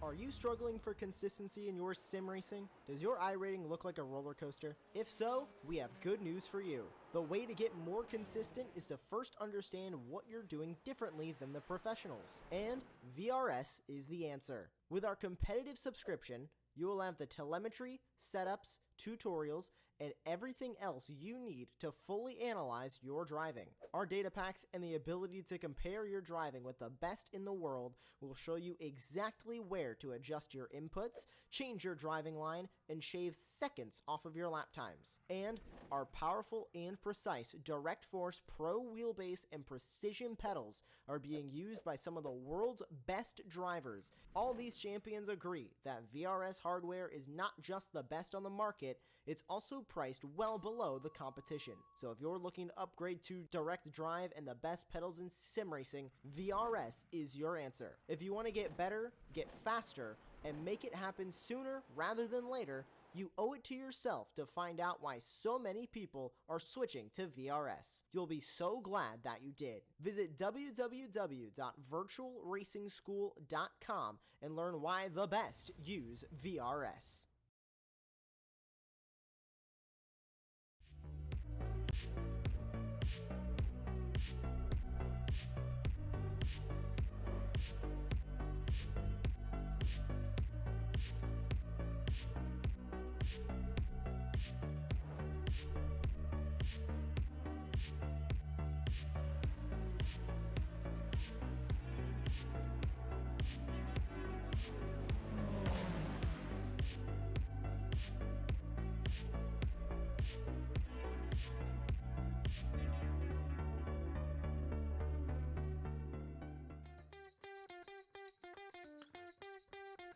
Are you struggling for consistency in your sim racing? Does your iRating look like a roller coaster? If so, we have good news for you. The way to get more consistent is to first understand what you're doing differently than the professionals. And VRS is the answer. With our competitive subscription, you will have the telemetry, setups, tutorials, and everything else you need to fully analyze your driving. Our data packs and the ability to compare your driving with the best in the world will show you exactly where to adjust your inputs, change your driving line, and shave seconds off of your lap times. And our powerful and precise Direct Force Pro wheelbase and precision pedals are being used by some of the world's best drivers. All these champions agree that VRS hardware is not just the best on the market, it's also priced well below the competition. So if you're looking to upgrade to direct drive and the best pedals in sim racing, VRS is your answer. If you want to get better, get faster, and make it happen sooner rather than later, you owe it to yourself to find out why so many people are switching to VRS. You'll be so glad that you did. Visit www.virtualracingschool.com and learn why the best use VRS.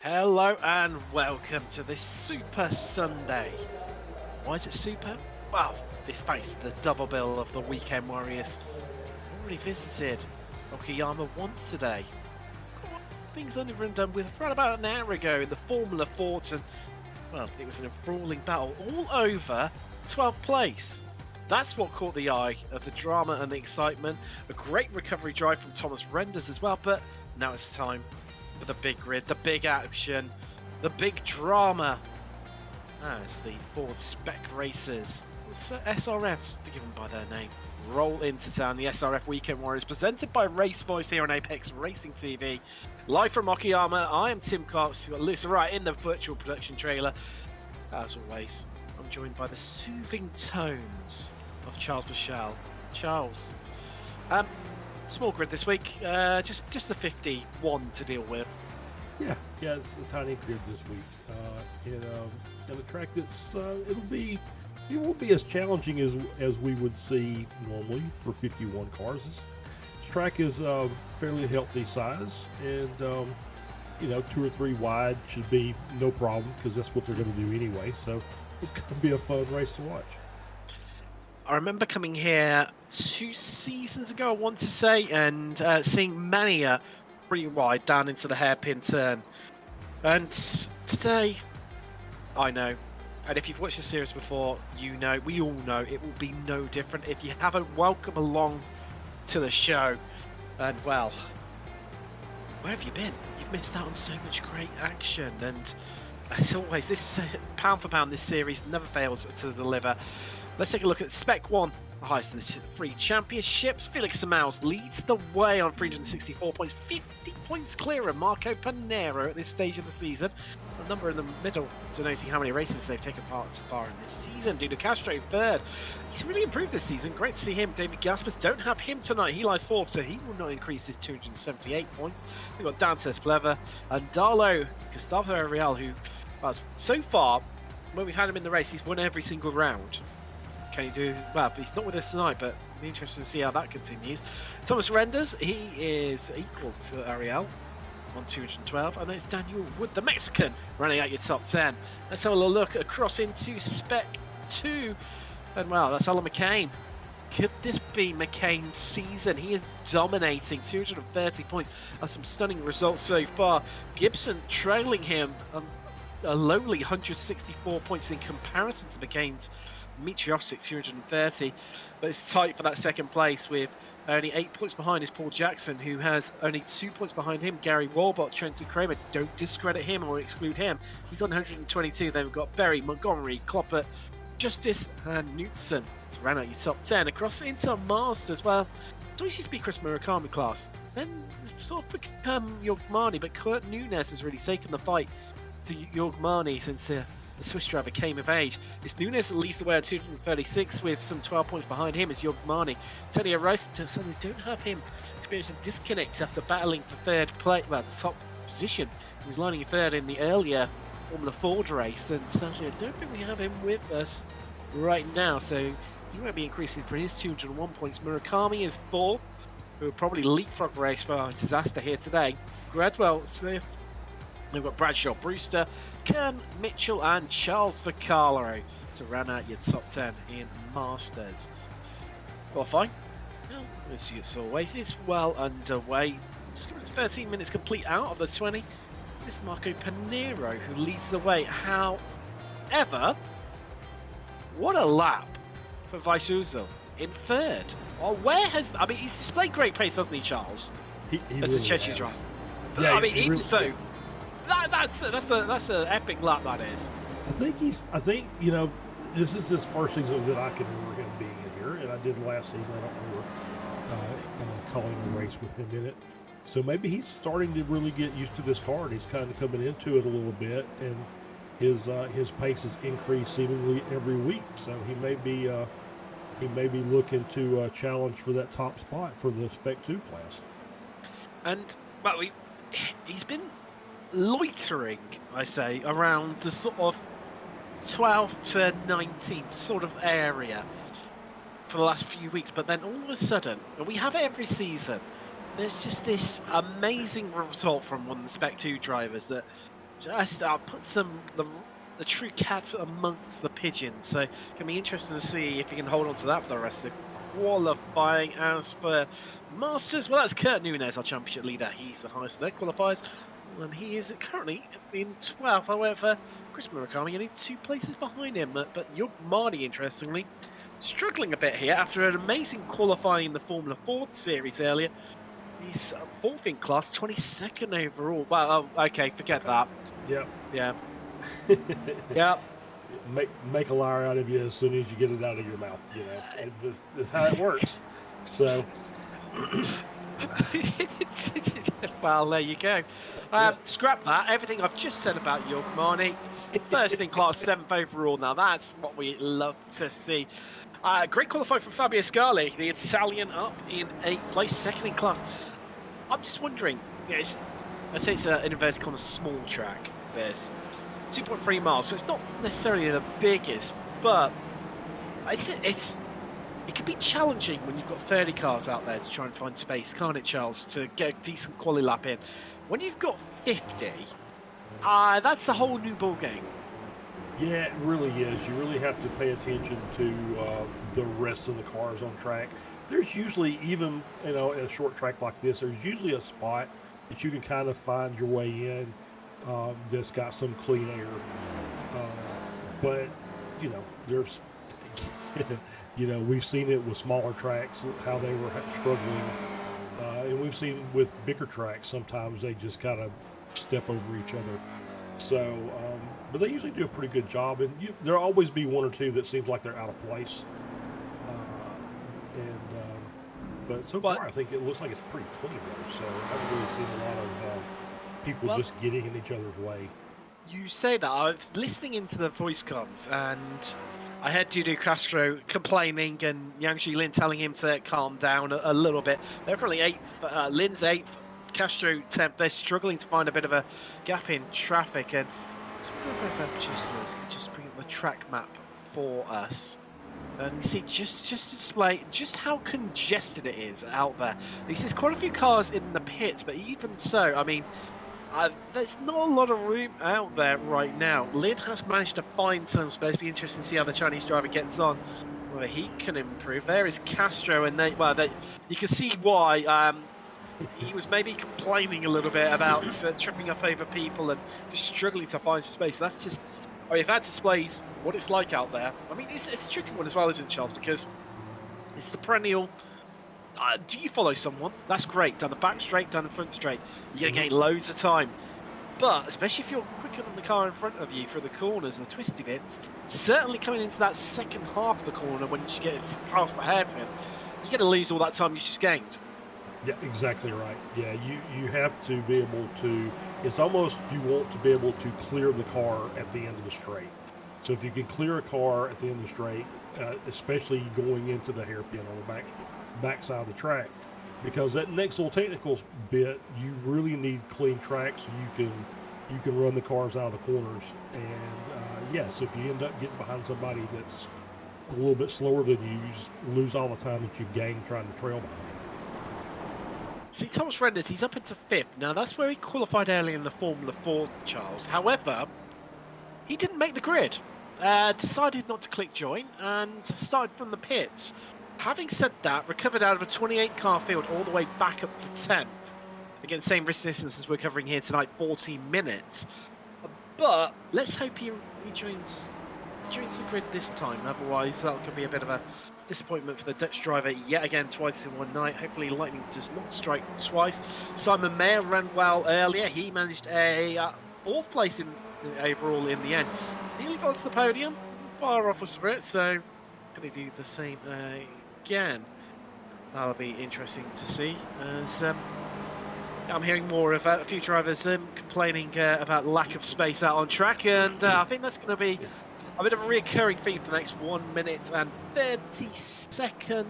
Hello and welcome to this Super Sunday. Why is it super? Well, let's face the double bill of the weekend warriors already visited Okayama once today. Things only been done with right about an hour ago in the Formula Fort, and well, it was an enthralling battle all over 12th place. That's what caught the eye of the drama and the excitement. A great recovery drive from Thomas Renders as well, but now it's time for the big grid, the big action, the big drama as the Ford Spec Racers, SRFs to give them by their name, roll into town. The SRF Weekend Warriors presented by Race Voice here on Apex Racing TV. Live from Okayama, I am Tim Cox, who got loose right in the virtual production trailer. As always, I'm joined by the soothing tones of Charles Michel. Charles, small grid this week, just the 51 to deal with. Yeah, it's a tiny grid this week, and a track that's it won't be as challenging as we would see normally for 51 cars. This track is fairly healthy size, and 2 or 3 wide should be no problem because that's what they're going to do anyway. So it's going to be a fun race to watch. I remember coming here 2 seasons ago, I want to say, and seeing Mania pretty wide down into the hairpin turn. And today, I know, and if you've watched the series before, you know, we all know, it will be no different. If you haven't, welcome along to the show. And well, where have you been? You've missed out on so much great action. And as always, this pound for pound, this series never fails to deliver. Let's take a look at Spec 1, the highest of the 3 championships. Felix Samaus leads the way on 364 points, 50 points clear of Marco Panero at this stage of the season. A number in the middle denoting how many races they've taken part so far in this season. Dudu Castro third. He's really improved this season. Great to see him. David Gaspers, don't have him tonight. He lies fourth, so he will not increase his 278 points. We've got Dantes Plever and Darlo Gustavo Ariel, who, well, so far, when we've had him in the race, he's won every single round. Can he do well? He's not with us tonight, but it'll be interesting to see how that continues. Thomas Renders, he is equal to Ariel on 212, and then it's Daniel Wood, the Mexican, running out your top 10. Let's have a little look across into Spec 2, and well, that's Alan McCain. Could this be McCain's season? He is dominating, 230 points. That's some stunning results so far. Gibson trailing him a lowly 164 points in comparison to McCain's meteoric 230, but it's tight for that second place with Only 8 points behind is Paul Jackson, who has only 2 points behind him. Gary Walbot, Trenton Kramer, don't discredit him or exclude him. He's on 122. Then we've got Berry, Montgomery, Clopper, Justice, and Knutson to round out your top 10. Across into Masters, well, it's always used to be Chris Murakami class. Then it's sort of become Yogmani, but Kurt Nunes has really taken the fight to Yogmani since the Swiss driver came of age. It's Nunes that leads the way at 236 with some 12 points behind him is Yogmani. Tony Rosa suddenly don't have him experiencing disconnects after battling for third place, well, the top position. He was lining third in the earlier Formula Ford race, and sadly I don't think we have him with us right now, so he won't be increasing for his 201 points. Murakami is 4, who will probably leapfrog race by disaster here today. Gradwell, Smith, we've got Bradshaw, Brewster, Kern, Mitchell, and Charles Vicalo to round out your top 10 in Masters. Qualifying, well, as always, is well underway. Just coming to 13 minutes complete out of the 20. It's Marco Pinheiro who leads the way. However, what a lap for Vaisuzel in third. Well, I mean, he's displayed great pace, hasn't he, Charles? He as really a Chechi driver. But Yeah, I mean, even really, so, that's an epic lap, that is. I think this is his first season that I can remember him being in here, and I did last season. I don't remember calling a race with him in it. So maybe he's starting to really get used to this car, and he's kind of coming into it a little bit, and his pace has increased seemingly every week. So he may be looking to challenge for that top spot for the Spec 2 class. And well, he's been loitering, I say, around the sort of 12th to 19th sort of area for the last few weeks, but then all of a sudden, and we have it every season, there's just this amazing result from one of the Spec 2 drivers that just puts the true cat amongst the pigeons. So it can be interesting to see if he can hold on to that for the rest of the qualifying. As for Masters, well, that's Kurt Nunes, our championship leader. He's the highest of their qualifiers, and he is currently in 12th. However, Chris Murakami only 2 places behind him. But Yogmani, interestingly, struggling a bit here after an amazing qualifying in the Formula Ford series earlier. He's 4th in class, 22nd overall. Well, okay, forget that. Yep. Yeah. Yep. Make a liar out of you as soon as you get it out of your mouth. That's how it works. So. Well, there you go. Scrap that. Everything I've just said about Yogmani. It's 1st in class, 7th overall. Now that's what we love to see. Great qualifying for Fabio Scali, the Italian, up in 8th place, 2nd in class. I'm just wondering, I say it's an inverted commas small track, this 2.3 miles, so it's not necessarily the biggest, but it can be challenging when you've got 30 cars out there to try and find space, can't it, Charles, to get a decent quali lap in. When you've got 50, that's a whole new ball game. Yeah, it really is. You really have to pay attention to the rest of the cars on track. There's usually, even in a short track like this, there's usually a spot that you can kind of find your way in that's got some clean air. But there's, we've seen it with smaller tracks how they were struggling, and we've seen with bigger tracks sometimes they just kind of step over each other. So, but they usually do a pretty good job, and there'll always be one or two that seems like they're out of place. But so far, I think it looks like it's pretty clean though. So I haven't really seen a lot of people just getting in each other's way. You say that. I was listening into the voice comms, and I heard Dudu Castro complaining and Yang Ji-Lin telling him to calm down a little bit. They're currently 8th. Lin's 8th. Castro 10th. They're struggling to find a bit of a gap in traffic, and producers can just bring up the track map for us. And you see, just display just how congested it is out there. You see, there's quite a few cars in the pits, but even so, I mean, there's not a lot of room out there right now. Lin has managed to find some space. It'll be interesting to see how the Chinese driver gets on, whether he can improve. There is Castro, and you can see why. He was maybe complaining a little bit about tripping up over people and just struggling to find space. That's just, if that displays what it's like out there. I mean, it's a tricky one as well, isn't it, Charles? Because it's the perennial, do you follow someone? That's great. Down the back straight, down the front straight. You're going to gain loads of time. But especially if you're quicker than the car in front of you through the corners and the twisty bits, certainly coming into that second half of the corner when you get past the hairpin, you're going to lose all that time you just gained. Yeah, exactly right. Yeah, you have to be able to, it's almost you want to be able to clear the car at the end of the straight. So if you can clear a car at the end of the straight, especially going into the hairpin on the back side of the track, because that next little technical bit, you really need clean track so you can run the cars out of the corners. And yes, if you end up getting behind somebody that's a little bit slower than you just lose all the time that you've gained trying to trail behind them. See, Thomas Renders, he's up into 5th. Now, that's where he qualified early in the Formula 4, Charles. However, he didn't make the grid. Decided not to click join and started from the pits. Having said that, recovered out of a 28-car field all the way back up to 10th. Again, same resistance as we're covering here tonight, 14 minutes. But let's hope he joins the grid this time. Otherwise, that could be a bit of a disappointment for the Dutch driver yet again, twice in one night. Hopefully lightning does not strike twice. Simon Mayer ran well earlier. He managed a 4th place overall in the end. Nearly got to the podium. Wasn't far off a Spirit, so going to do the same again. That'll be interesting to see. As I'm hearing more of a few drivers complaining about lack of space out on track, and I think that's going to be a bit of a recurring theme for the next 1 minute and 30 seconds.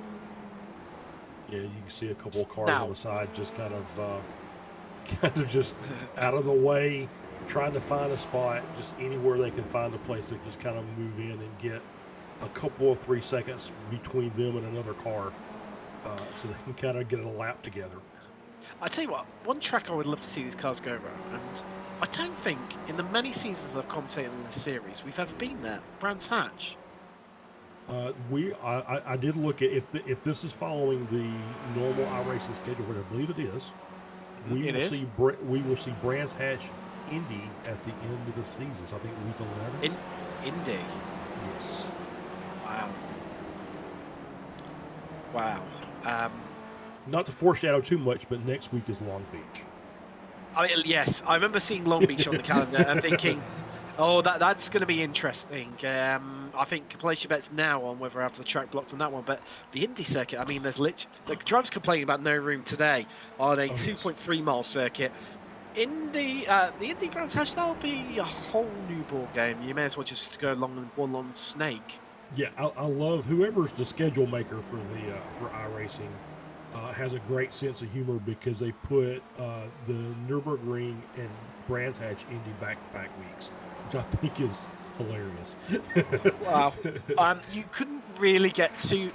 Yeah, you can see a couple of cars on the side just kind of just out of the way, trying to find a spot, just anywhere they can find a place to just kind of move in and get a couple of 3 seconds between them and another car, so they can kind of get a lap together. I tell you what, one track I would love to see these cars go around, and I don't think in the many seasons I've commentated in this series we've ever been there. Brands Hatch. I did look at if this is following the normal iRacing schedule, which I believe it is. We will see Brands Hatch Indy at the end of the season. So I think week 11. Indy. Yes. Wow. Not to foreshadow too much, but next week is Long Beach. I mean, yes, I remember seeing Long Beach on the calendar and thinking, oh, that's going to be interesting. I think completion bet's now on whether I have the track blocked on that one, but the Indy circuit, I mean, the drivers complaining about no room today on a 2.3 mile circuit. The Indy Brands Hatch, that'll be a whole new ball game. You may as well just go along with one long snake. Yeah, I love whoever's the schedule maker for iRacing. Has a great sense of humor because they put the Nürburgring and Brands Hatch Indy back-to-back weeks, which I think is hilarious. Wow. You couldn't really get to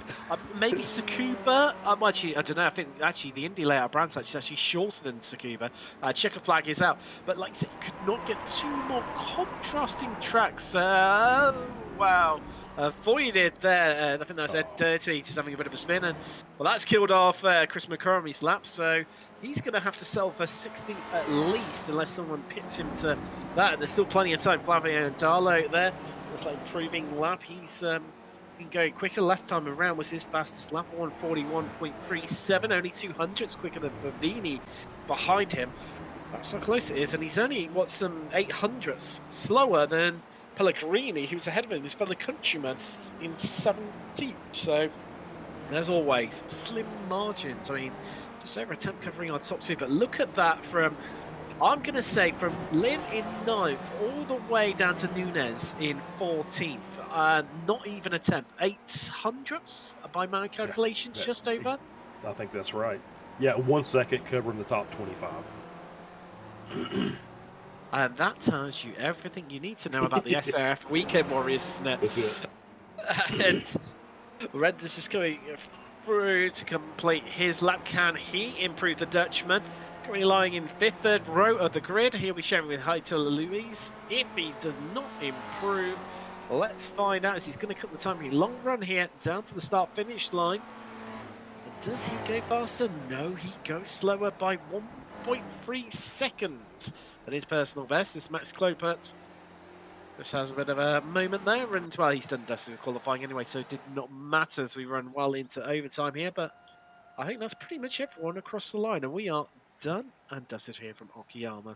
maybe Tsukuba. Actually, I don't know. I think actually the Indy layout Brands Hatch is actually shorter than Tsukuba. Checker flag is out, but like I said, you could not get 2 more contrasting tracks. Wow. Avoided there. I think that's Ed Dirty just having a bit of a spin, and well, that's killed off Chris McCormick's lap, so he's going to have to sell for 60 at least, unless someone pips him to that. And there's still plenty of time. Flavio Darlo there, looks like improving lap. He's been going quicker. Last time around was his fastest lap, 141.37, only 200s quicker than Favini behind him. That's how close it is, and he's only some 800s slower than Pellegrini, who's ahead of him, his fellow countryman, in 17th. So, as always, slim margins. I mean, just over a tenth covering our top 2. But look at that from, I'm going to say, from Lim in 9th all the way down to Nunez in 14th. Not even a tenth. 800ths by my calculations, just over. I think that's right. Yeah, 1 second covering the top 25. And that tells you everything you need to know about the SRF Weekend Warriors, isn't it? That's it. And Renders is going through to complete his lap. Can he improve the Dutchman? Currently lying in 5th, 3rd row of the grid. He'll be sharing with Heitel Louise. If he does not improve, let's find out as he's going to cut the time in long run here down to the start-finish line. And does he go faster? No, he goes slower by 1.3 seconds. And his personal best is Max Clopert. Just has a bit of a moment there, and well, he's done best in qualifying anyway, so it did not matter as we run well into overtime here. But I think that's pretty much everyone across the line, and we are done and dusted here from Okayama.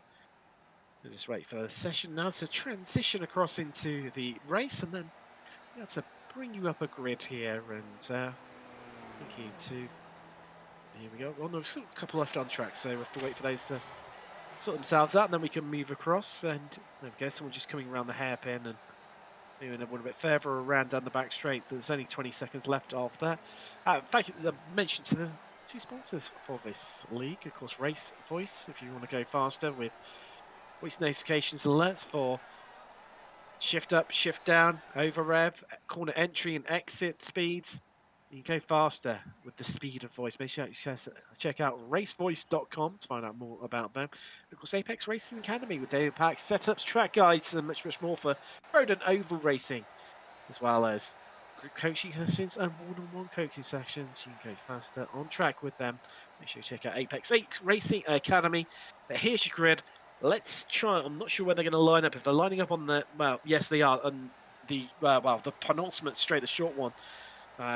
We'll just wait for the session now to transition across into the race, and then to bring you up a grid here. And thank you to. Here we go. Well, there's still a couple left on track, so we have to wait for those to sort themselves out, and then we can move across. And there we go. Someone just coming around the hairpin and moving everyone a bit further around down the back straight. There's only 20 seconds left of that. In fact, I mentioned to the two sponsors for this league, of course, Race Voice, if you want to go faster with voice notifications alerts for shift up, shift down, over rev, corner entry and exit speeds. You can go faster with the speed of voice. Make sure you check out racevoice.com to find out more about them. And of course, Apex Racing Academy with daily packs, setups, track guides, and much more for road and oval racing, as well as group coaching sessions and one-on-one coaching sessions. You can go faster on track with them. Make sure you check out Apex Racing Academy. But here's your grid. Let's try. I'm not sure where they're going to line up. If they're lining up on the, well, yes, they are on the the penultimate straight, the short one.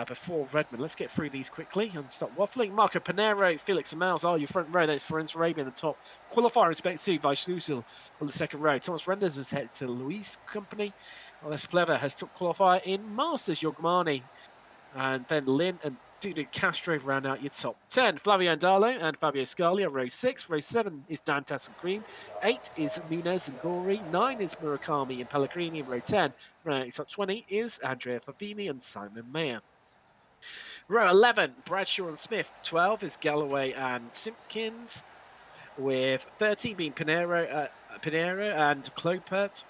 Before Redmond. Let's get through these quickly and stop waffling. Marco Panero, Felix and Miles are your front row. That's Ferenc Arabian on the top. Qualifier respect to Vaishlusil on the second row. Thomas Renders has headed to Luis Company. Les Plever has took qualifier in Masters Yogmani. And then Lynn and Dudu Castro round out your top 10. Flavio Andalo and Fabio Scalia, row 6. Row 7 is Dantas and Cream. 8 is Nunez and Gori. 9 is Murakami and Pellegrini in row 10. Row top 20 is Andrea Favini and Simon Mayer. Row 11, Bradshaw and Smith. 12 is Galloway and Simpkins. With 13 being Pinero and Clopert.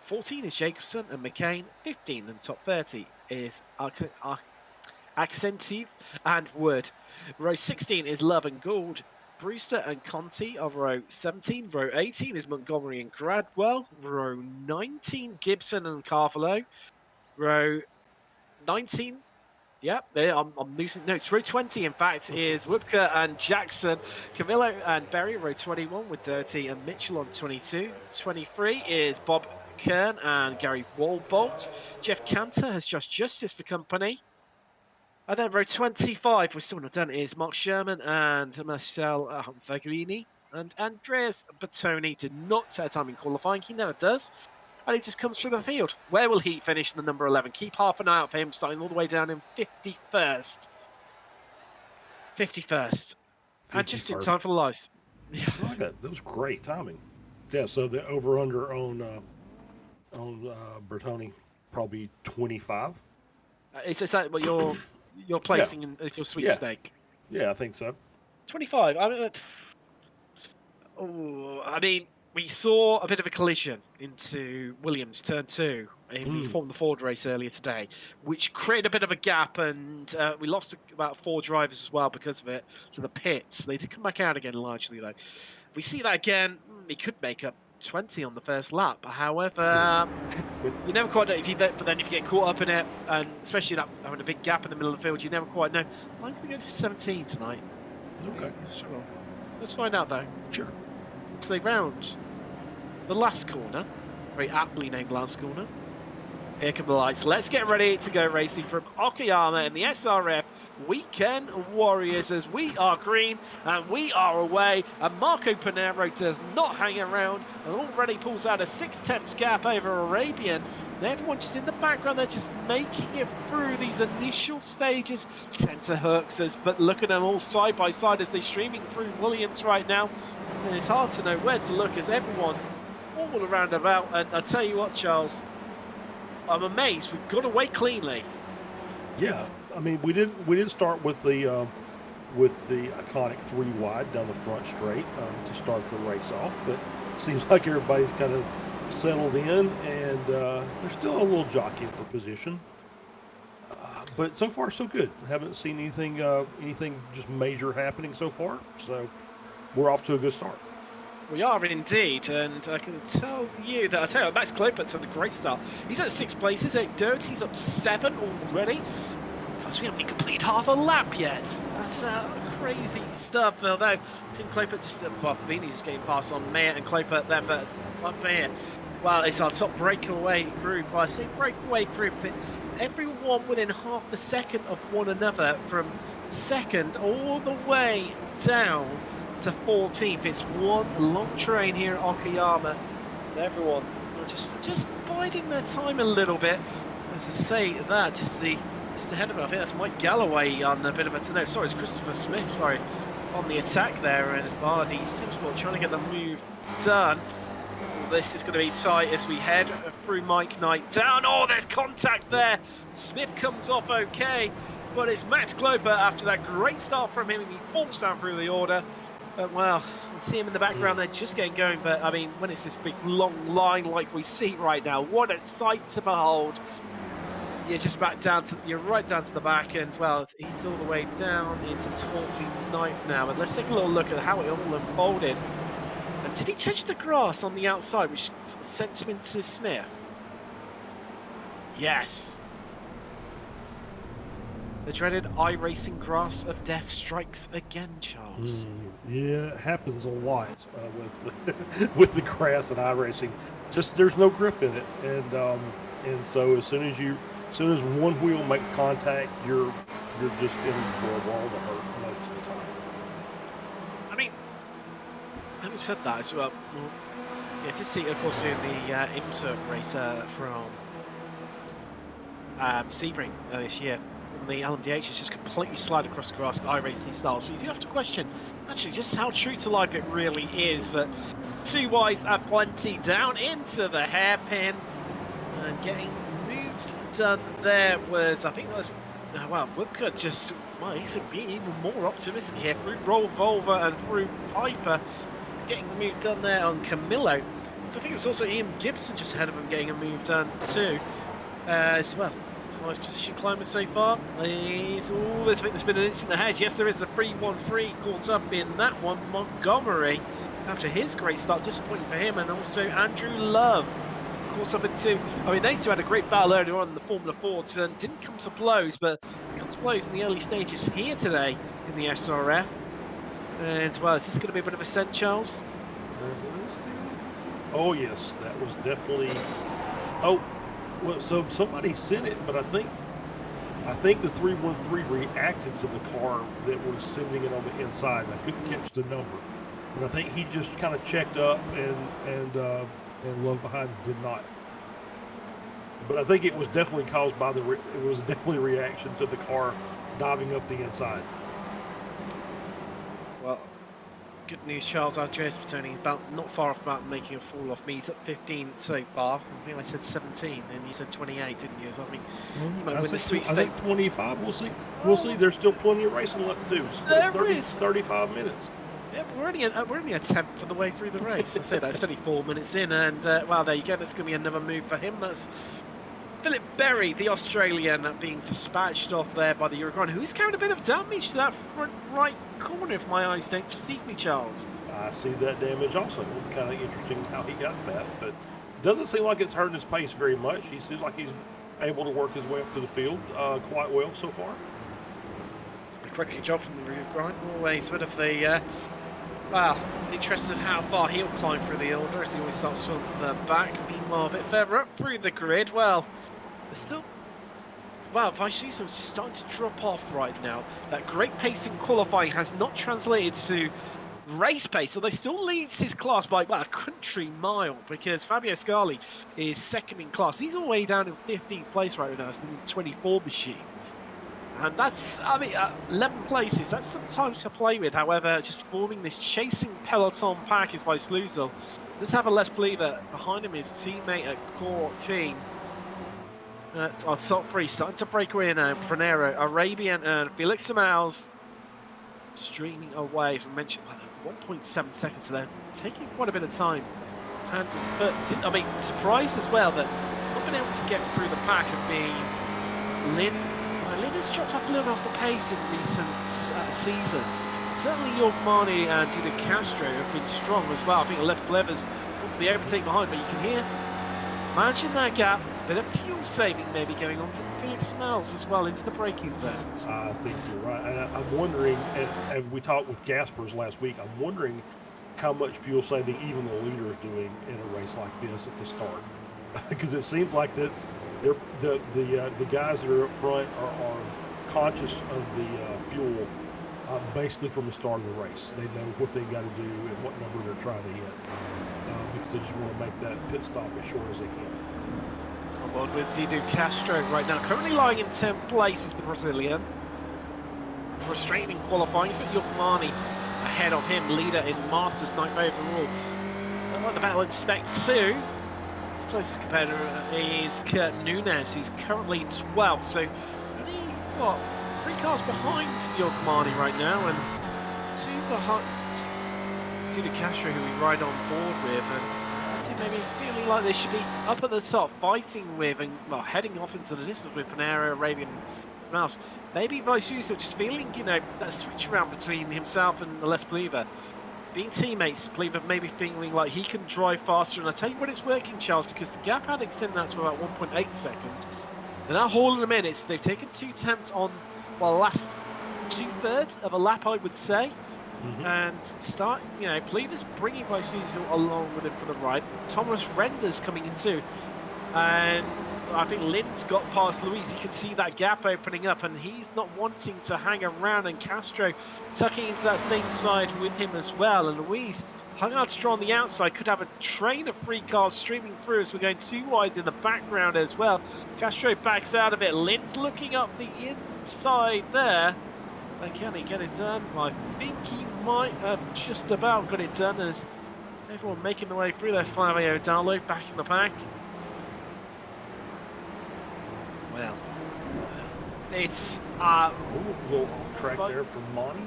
14 is Jacobson and McCain. 15 and top 30 is Accentive and Wood. Row 16 is Love and Gould. Brewster and Conti of row 17. Row 18 is Montgomery and Gradwell. Row 19, Gibson and Carvalho. Row 19, yeah, I'm losing notes. Row 20, in fact, is Wubka and Jackson. Camillo and Berry, row 21 with Dirty and Mitchell on 22. 23 is Bob Kern and Gary Walbolt. Jeff Cantor has just Justice for company. And then row 25, we're still not done, is Mark Sherman and Marcel Faglini. And Andreas Bertoni did not set a time in qualifying. He never does. And he just comes through the field. Where will he finish in the number 11? Keep half an eye out for him, starting all the way down in 51st. 51st. And just in time for the lights. Yeah. I like that. That was great timing. Yeah, so the over-under on Bertoni, probably 25. Is that what you're placing in as your sweepstake? Yeah, I think so. 25. I mean, we saw a bit of a collision into Williams, turn 2, in the Ford race earlier today, which created a bit of a gap, and we lost about 4 drivers as well because of it to the pits. They did come back out again largely, though. If we see that again, they could make up 20 on the first lap. However, you never quite know but then if you get caught up in it, and especially that having a big gap in the middle of the field, you never quite know. I'm going to go for 17 tonight. Okay. Sure. Let's find out, though. Sure. So they round the last corner, very aptly named last corner. Here come the lights. Let's get ready to go racing from Okayama in the SRF Weekend Warriors, as we are green and we are away, and Marco Panero does not hang around and already pulls out a 6/10 gap over Arabian. And everyone just in the background, they're just making it through these initial stages. Tenterhooks, but look at them all side by side as they're streaming through Williams right now. And it's hard to know where to look as everyone all around about. And I tell you what, Charles, I'm amazed we've got away cleanly. Yeah, I mean we did start with the iconic 3 wide down the front straight to start the race off, but it seems like everybody's kind of settled in, and there's still a little jockeying for position. But so far so good. Haven't seen anything just major happening so far, so we're off to a good start. We are indeed, and I can tell you that, Max Klopert's on a great start. He's at 6 places, Dirty's up 7 already. Because we haven't even completed half a lap yet. That's crazy stuff, although Tim Klopert Favini's just getting past on Mayer and Klopert there, but up Mayer. Well, it's our top breakaway group. I say breakaway group, but everyone within half a second of one another, from second, all the way down to 14th. It's one long train here at Okayama. Everyone just biding their time a little bit. As I say that, just ahead of it, I think that's Mike Galloway on a bit of a... No, sorry, it's Christopher Smith, sorry, on the attack there. And Vardy seems to be trying to get the move done. This is going to be tight as we head through Mike Knight down. Oh, there's contact there. Smith comes off okay, but it's Max Glober after that great start from him, and he falls down through the order. Well, you see him in the background there just getting going, but I mean, when it's this big long line like we see right now, what a sight to behold. You're just back down to, you're right down to the back, and well, he's all the way down into 49th now. And let's take a little look at how it all unfolded. And did he touch the grass on the outside, which sent him into Smith? Yes. The dreaded iRacing grass of death strikes again, Charles. Yeah, it happens a lot with the grass and iRacing. Just there's no grip in it, and so as soon as one wheel makes contact, you're just in for a wall to hurt most of the time. I mean, having said that as well, yeah, to see, of course, in the IMSA race from Sebring this year. The LMDH has just completely slid across the grass iRacing style, so you do have to question actually just how true to life it really is. But two wides at plenty down into the hairpin, and getting moves done there was, I think it was, well, Woodcock just, well, he's being even more optimistic here through Roll Volva and through Piper, getting the move done there on Camillo. So I think it was also Ian Gibson just ahead of him getting a move done too as well. Nice position climber so far. I think there's been an instant ahead. Yes, there is a 3-1-3 caught up in that one. Montgomery, after his great start, disappointing for him, and also Andrew Love caught up in two. I mean, they two had a great battle earlier on in the Formula 4 and didn't come to blows, but come to blows in the early stages here today in the SRF. And, well, is this going to be a bit of a scent, Charles? Oh, yes, that was definitely... Oh, well, so somebody sent it, but I think the 313 reacted to the car that was sending it on the inside. I couldn't catch the number, but I think he just kind of checked up, and Love Behind did not. But I think it was definitely caused by it was definitely a reaction to the car diving up the inside. Well, good news, Charles. Andreas Bertoni is about not far off about making a fall off me. He's at 15 so far. I think I said 17, and you said 28, didn't you? So I think he might win the sweet I think 25. We'll see. We'll see. There's still plenty of racing left to do. There is 35 minutes. Yeah, we're only a tenth of the way through the race. I say that it's only 4 minutes in, and well, there you go. That's going to be another move for him. That's Philip Berry, the Australian, being dispatched off there by the Uruguayan, who's carried a bit of damage to that front right corner, if my eyes don't deceive me, Charles. I see that damage also. Kind of interesting how he got that, but doesn't seem like it's hurting his pace very much. He seems like he's able to work his way up to the field quite well so far. A quick job from the Uruguayan. Always a bit of the, well, interested how far he'll climb through the order as he always starts from the back. Meanwhile, a bit further up through the grid, well, there's still, wow, Vaishnavis's just starting to drop off right now. That great pace in qualifying has not translated to race pace, so they still leads his class by, well, a country mile, because Fabio Scali is second in class. He's all the way down in 15th place right now. It's the 24 machine. And that's, I mean, 11 places, that's some time to play with. However, just forming this chasing peloton pack is Vaishnavisl. Does have a less believer behind him, his teammate at Core Team. Our top three starting to break away now. Pranero, Arabian, and Felix Samals streaming away. As we mentioned, 1.7 seconds, so they're taking quite a bit of time. And I mean, surprised as well that not been able to get through the pack of being Lynn. Lynn has dropped off a little off the pace in recent seasons. Certainly, Yorgmani and Dida Castro have been strong as well. I think Les Blevers gone for the overtake behind, but you can hear, managing that gap. Bit of fuel saving maybe going on from Felix Smells as well into the braking zones. I think you're right. And I'm wondering, as we talked with Gaspers last week, I'm wondering how much fuel saving even the leader is doing in a race like this at the start. Because it seems like this, the guys that are up front are conscious of the fuel basically from the start of the race. They know what they got to do and what number they're trying to hit because they just want to make that pit stop as short as they can. I'm on with Zidu Castro right now, currently lying in 10th place is the Brazilian. Frustrating in qualifying, he's got Yukmani ahead of him, leader in Masters, 9th overall. I like the battle in Spec 2. His closest competitor is Kurt Nunes, who's currently 12th, so only, what, 3 cars behind Yukmani right now, and 2 behind Zidu Castro, who we ride on board with, and I see maybe feeling like they should be up at the top, fighting with, and well, heading off into the distance with Panera, Arabian Mouse. Maybe Vaisusa just feeling, you know, that switch around between himself and Les Pleaver. Being teammates, Pleaver maybe feeling like he can drive faster. And I tell you what, it's working, Charles, because the gap had extended out to about 1.8 seconds. And now hauling them in, they've taken 2 attempts on, well, the last 2/3 of a lap, I would say. And start, you know, Pleaver's bringing Vaisusa along with him for the ride. Thomas Render's coming in too. And I think Lynn's got past Luis. You can see that gap opening up, and he's not wanting to hang around. And Castro tucking into that same side with him as well. And Luis hung out strong on the outside. Could have a train of 3 cars streaming through as we're going 2 wide in the background as well. Castro backs out of it. Lynn's looking up the inside there. And can he get it done? I think he might have just about got it done as everyone making their way through their 5AO download back in the pack. Well, it's a little off track there from Monty.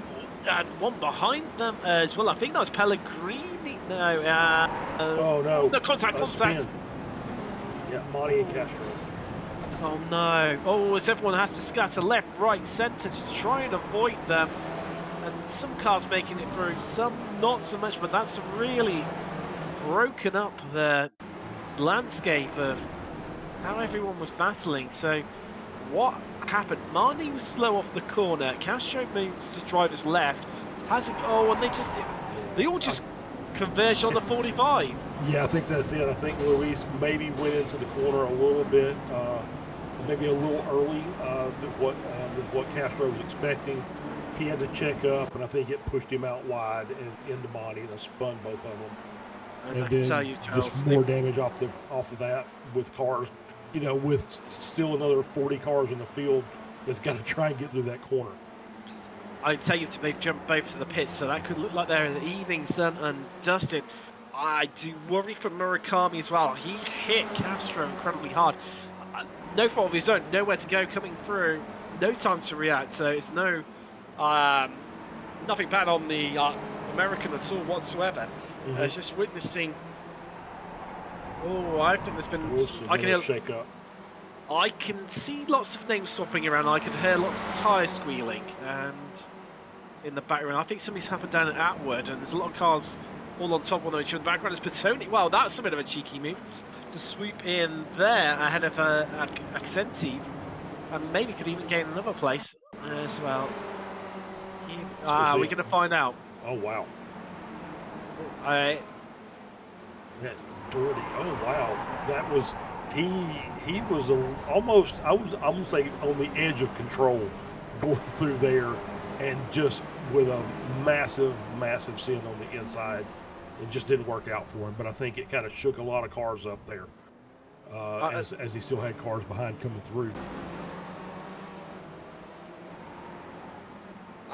And one behind them as well. I think that was Pellegrini. No, oh no! No contact. Yeah, Monty and Castro. Oh no! Oh, as everyone has to scatter left, right, centre to try and avoid them. And some cars making it through, some not so much. But that's really broken up the landscape of how everyone was battling. So what happened? Marnie was slow off the corner. Castro moves to driver's left. Has it? Oh, and they all just converged on the 45. Yeah, I think that's it. I think Luis maybe went into the corner a little bit, maybe a little early than what Castro was expecting. He had to check up, and I think it pushed him out wide and into Monty, and spun both of them. And I can tell you, Charles, just more damage off of that with cars. You know, with still another 40 cars in the field that's got to try and get through that corner. I tell you, they've jumped both to the pits, so that could look like they're in the evening sun and dusted. I do worry for Murakami as well. He hit Castro incredibly hard. No fault of his own, nowhere to go coming through, no time to react. So it's nothing bad on the American at all whatsoever. It's just witnessing. Oh, I think there's been. I can hear. Shake up. I can see lots of names swapping around. I could hear lots of tyres squealing, and in the background, I think something's happened down at Atwood, and there's a lot of cars all on top of each other in the background. It's Petoni. Wow, that's a bit of a cheeky move to swoop in there ahead of Accentive, and maybe could even gain another place as well. We're going to find out. Oh wow. That's dirty. Oh wow. That was he was almost, I would say, on the edge of control going through there, and just with a massive sin on the inside. It just didn't work out for him, but I think it kind of shook a lot of cars up there as he still had cars behind coming through.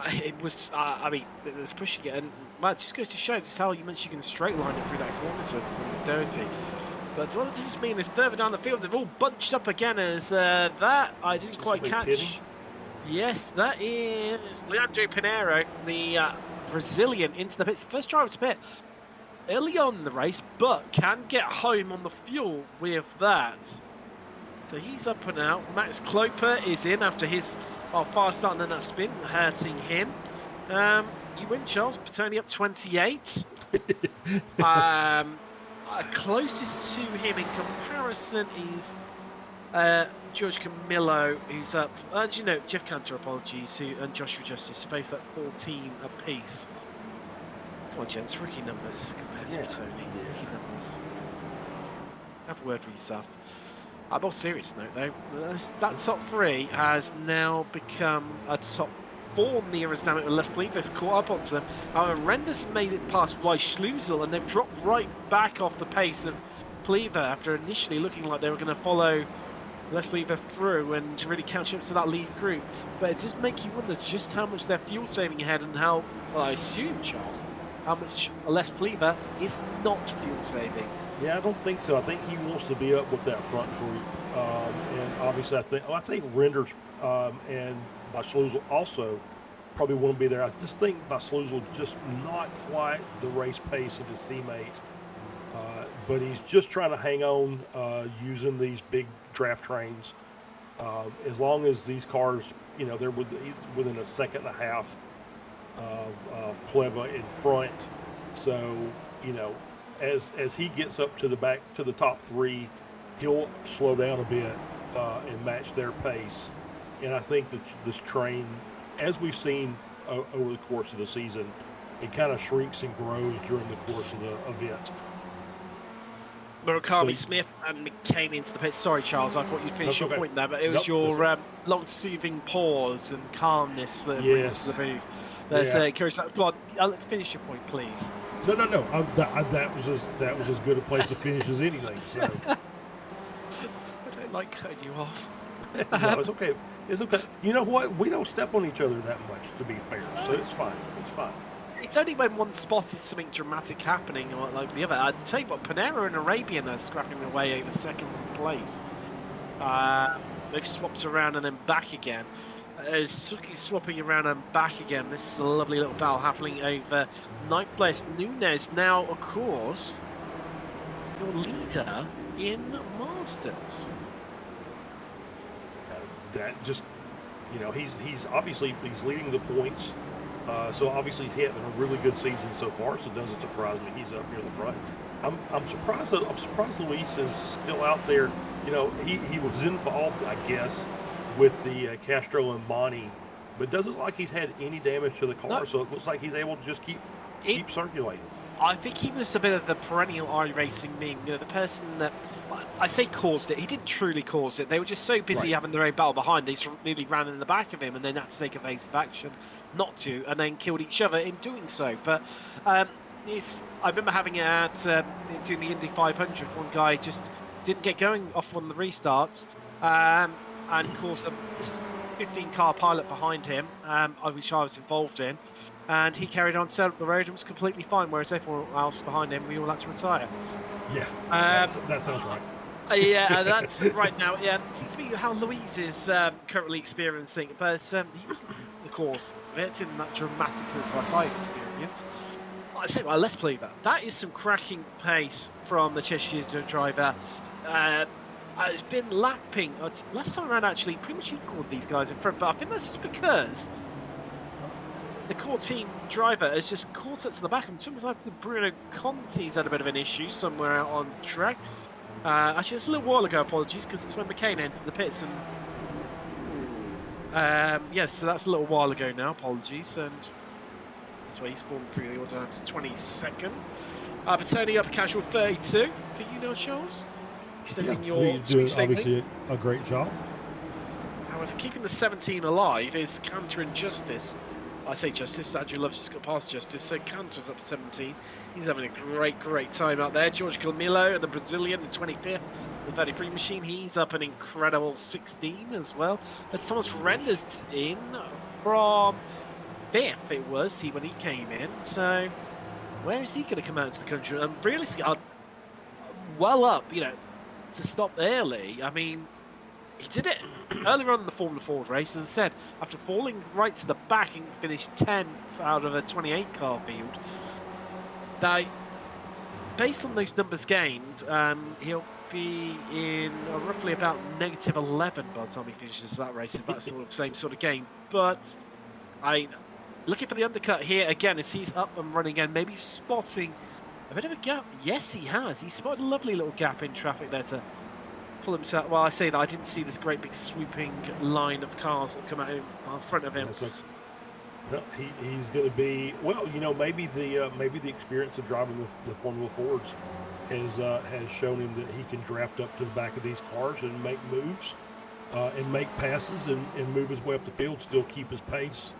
It was, I mean, it was pushing it, and well, it just goes to show just how you mentioned you can straight line it through that corner from dirty. But what does this mean is further down the field, they've all bunched up again as that I didn't quite catch. Pitting? Yes, that is Leandro Pinheiro, the Brazilian, into the pits. First driver to pit early on in the race, but can get home on the fuel with that. So he's up and out. Max Kloper is in after his fast start and then that spin, hurting him. You win, Charles. Petoni up 28. Closest to him in comparison is George Camillo, who's up. As you know, Jeff Cantor, apologies, and Joshua Justice, both at 14 apiece. Come on, gents, rookie numbers compared to Petoni. Rookie numbers. Have a word with yourself. On a more serious note, though, that top 3 has now become a top 4 nearest damn it with Les Plevers caught up onto them. Renders made it past Schlusel, and they've dropped right back off the pace of Plever after initially looking like they were going to follow Les Plever through and to really catch up to that lead group. But it does make you wonder just how much they're fuel saving ahead and how, well, I assume, Charles, how much Les Plever is not fuel saving. Yeah, I don't think so. I think he wants to be up with that front group, and obviously, I think Renders and Schlusel also probably want to be there. I just think Schlusel just not quite the race pace of his teammate, but he's just trying to hang on using these big draft trains. As long as these cars, they're within a second and a half of Pleva in front, so as he gets up to the top 3, he'll slow down a bit and match their pace. And I think that this train, as we've seen over the course of the season, it kind of shrinks and grows during the course of the event. Murakami Smith and came into the pit. Sorry, Charles, I thought you'd finish your point there, but it was your long soothing pause and calmness that brings to the booth. That's curious. Go on, I'll finish your point, please. No. That was as good a place to finish as anything. So. I don't like cutting you off. No, it's okay. It's okay. You know what? We don't step on each other that much, to be fair. So it's fine. It's fine. It's only when one spotted something dramatic happening or like the other. I'd tell you what, Panera and Arabian are scrapping away over second place. They've swapped around and then back again. Suki's swapping around and back again. This is a lovely little battle happening over Night Blessed Nunez. Now, of course, your leader in Masters. That just, he's obviously leading the points. So obviously he's having a really good season so far. So it doesn't surprise me he's up near the front. I'm surprised Luis is still out there. He was involved, I guess, with the Castro and Monty, but it doesn't look like he's had any damage to the car. No. So it looks like he's able to just keep circulating. I think he was a bit of the perennial iRacing meme, the person that, I say caused it, he didn't truly cause it. They were just so busy having their own battle behind, they nearly ran in the back of him and then had to take evasive action not to, and then killed each other in doing so. But I remember having it at doing the Indy 500, one guy just didn't get going off one of the restarts, and caused a 15-car pilot behind him, which I was involved in. And he carried on, set up the road, and was completely fine, whereas everyone else behind him, we all had to retire. Yeah, that sounds right. Yeah, that's right now. Yeah, it seems to be how Louise is currently experiencing, but he wasn't the cause of it in that dramatic sense like I experienced. I say, well, let's play that. That is some cracking pace from the Cheshire driver. It's been lapping. Last time around, actually, pretty much equaled these guys in front, but I think that's just because the core team driver has just caught up to the back, and sometimes like Bruno Conti's had a bit of an issue somewhere out on track. Actually, it's a little while ago, apologies, because it's when McCain entered the pits, and yes, so that's a little while ago now, apologies, and that's why he's fallen through the order down to 22nd. But turning up a casual 32 for you now, Charles. Extending your doing obviously a great job. However, keeping the 17 alive is Cantor and Justice. I say Justice, Andrew Love's just got past Justice, so Cantor's up to 17. He's having a great time out there. George Camilo, the Brazilian, in 25th. The 33 machine, he's up an incredible 16 as well. As Thomas Renders in from 5th, it was when he came in. So, where is he going to come out into the country? And realistically, well up, to stop early. I mean, he did it earlier on in the Formula Ford race, as I said, after falling right to the back and finished 10th out of a 28-car field. Now, based on those numbers gained, he'll be in roughly about -11 by the time he finishes that race. If that's sort of same sort of game. But looking for the undercut here again as he's up and running again, maybe spotting a bit of a gap. Yes, he has. He spotted a lovely little gap in traffic there to pull himself. Well, I say that I didn't see this great big sweeping line of cars that come out in front of him. No, he's going to be maybe the experience of driving the Formula Fords has shown him that he can draft up to the back of these cars and make moves, and make passes and move his way up the field, still keep his pace.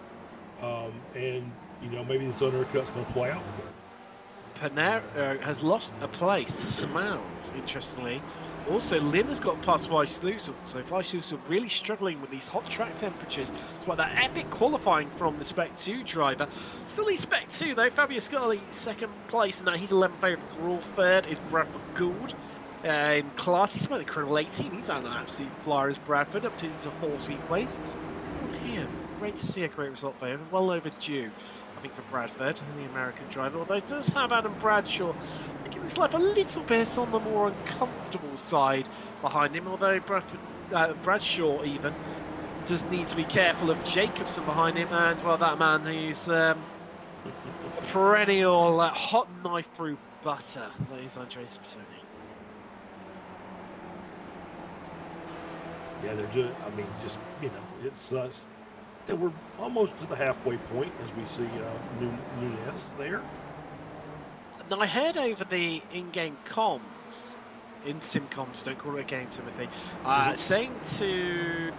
And maybe this undercut's going to play out for him. Panera has lost a place to Samals, interestingly. Also, Lynn has got past Weisslusel, so Weisslusel really struggling with these hot track temperatures. It's like that epic qualifying from the Spec 2 driver. Still leads Spec 2 though, Fabio Scully second place, and now he's 11th overall. Third is Bradford Gould. In class, he's made the incredible 18. He's on an absolute flyer as Bradford, up to 14th place. Good on him. Great to see a great result for him. Well overdue, I think, for Bradford, the American driver. Although it does have Adam Bradshaw making his life a little bit on the more uncomfortable side behind him. Although Bradshaw even does need to be careful of Jacobson behind him, and well, that man who's a perennial hot knife through butter. That is Andres Spitoni. Yeah, they're just, it's we're almost to the halfway point as we see Nunez there. Now, I heard over the in-game comms, in sim comms, don't call it a game, Timothy, saying to,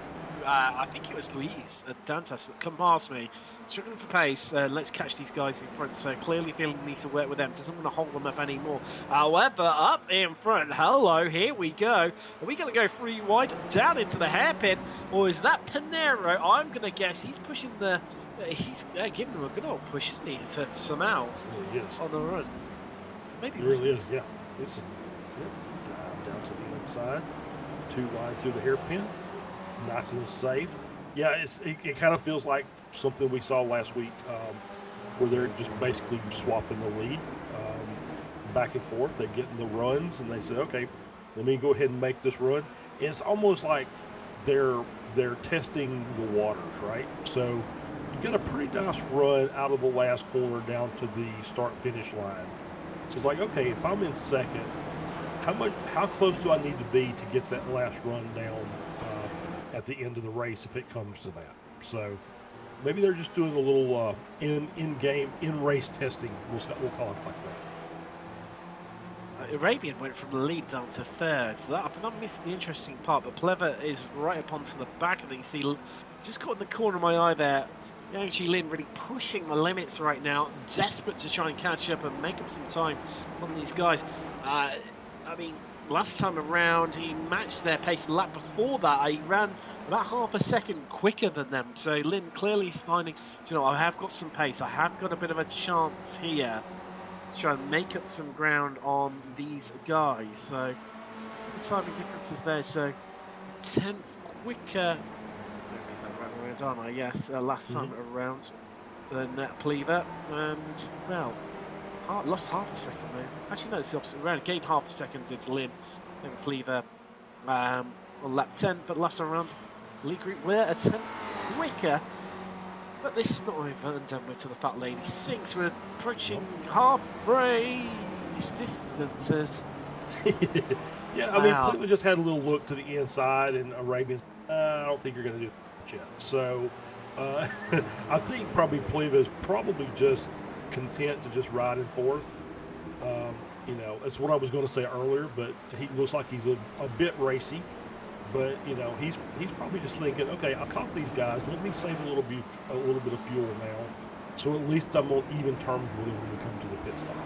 I think it was Luis and Dantas, come past me, struggling for pace, let's catch these guys in front, so clearly feeling the need to work with them, doesn't want to hold them up anymore. However, up in front, hello, here we go. Are we going to go 3 wide, down into the hairpin, or is that Panero? I'm going to guess he's pushing he's giving them a good old push, isn't he, to Samals on the run. Maybe it really is, yeah. It's down to the inside, 2 wide through the hairpin, nice and safe. Yeah, it kind of feels like something we saw last week, where they're just basically swapping the lead back and forth. They're getting the runs, and they said, okay, let me go ahead and make this run. It's almost like they're testing the waters, right? So you get a pretty nice run out of the last corner down to the start-finish line. So it's like, okay, if I'm in second, how close do I need to be to get that last run down at the end of the race if it comes to that? So maybe they're just doing a little in-race testing. We'll call it like that. Arabian went from the lead down to third. So I think I'm missing the interesting part, but Plever is right up onto the back of the see. Just caught in the corner of my eye there. Yang Lin really pushing the limits right now, desperate to try and catch up and make up some time on these guys. I mean, last time around, he matched their pace. The lap before that, he ran about half a second quicker than them. So Lin clearly is finding, I have got some pace. I have got a bit of a chance here to try and make up some ground on these guys. So some timing differences there. So 10th quicker. Aren't I? Yes, last time around than Plever. And, well, lost half a second though. Actually, no, it's the opposite round. Gained half a second did Lynn over Plever on lap 10, but last time around, lead group were a 10th quicker. But this is not over and done with till the Fat Lady sinks. We're approaching half race distances. Yeah, I mean, Plever just had a little look to the inside, and Arabian, I don't think you're going to do it yet. So I think probably Plever is probably just content to just ride in fourth. That's what I was going to say earlier, but he looks like he's a bit racy. But he's probably just thinking, okay, I caught these guys. Let me save a little bit of fuel now, so at least I'm on even terms with him when we come to the pit stop.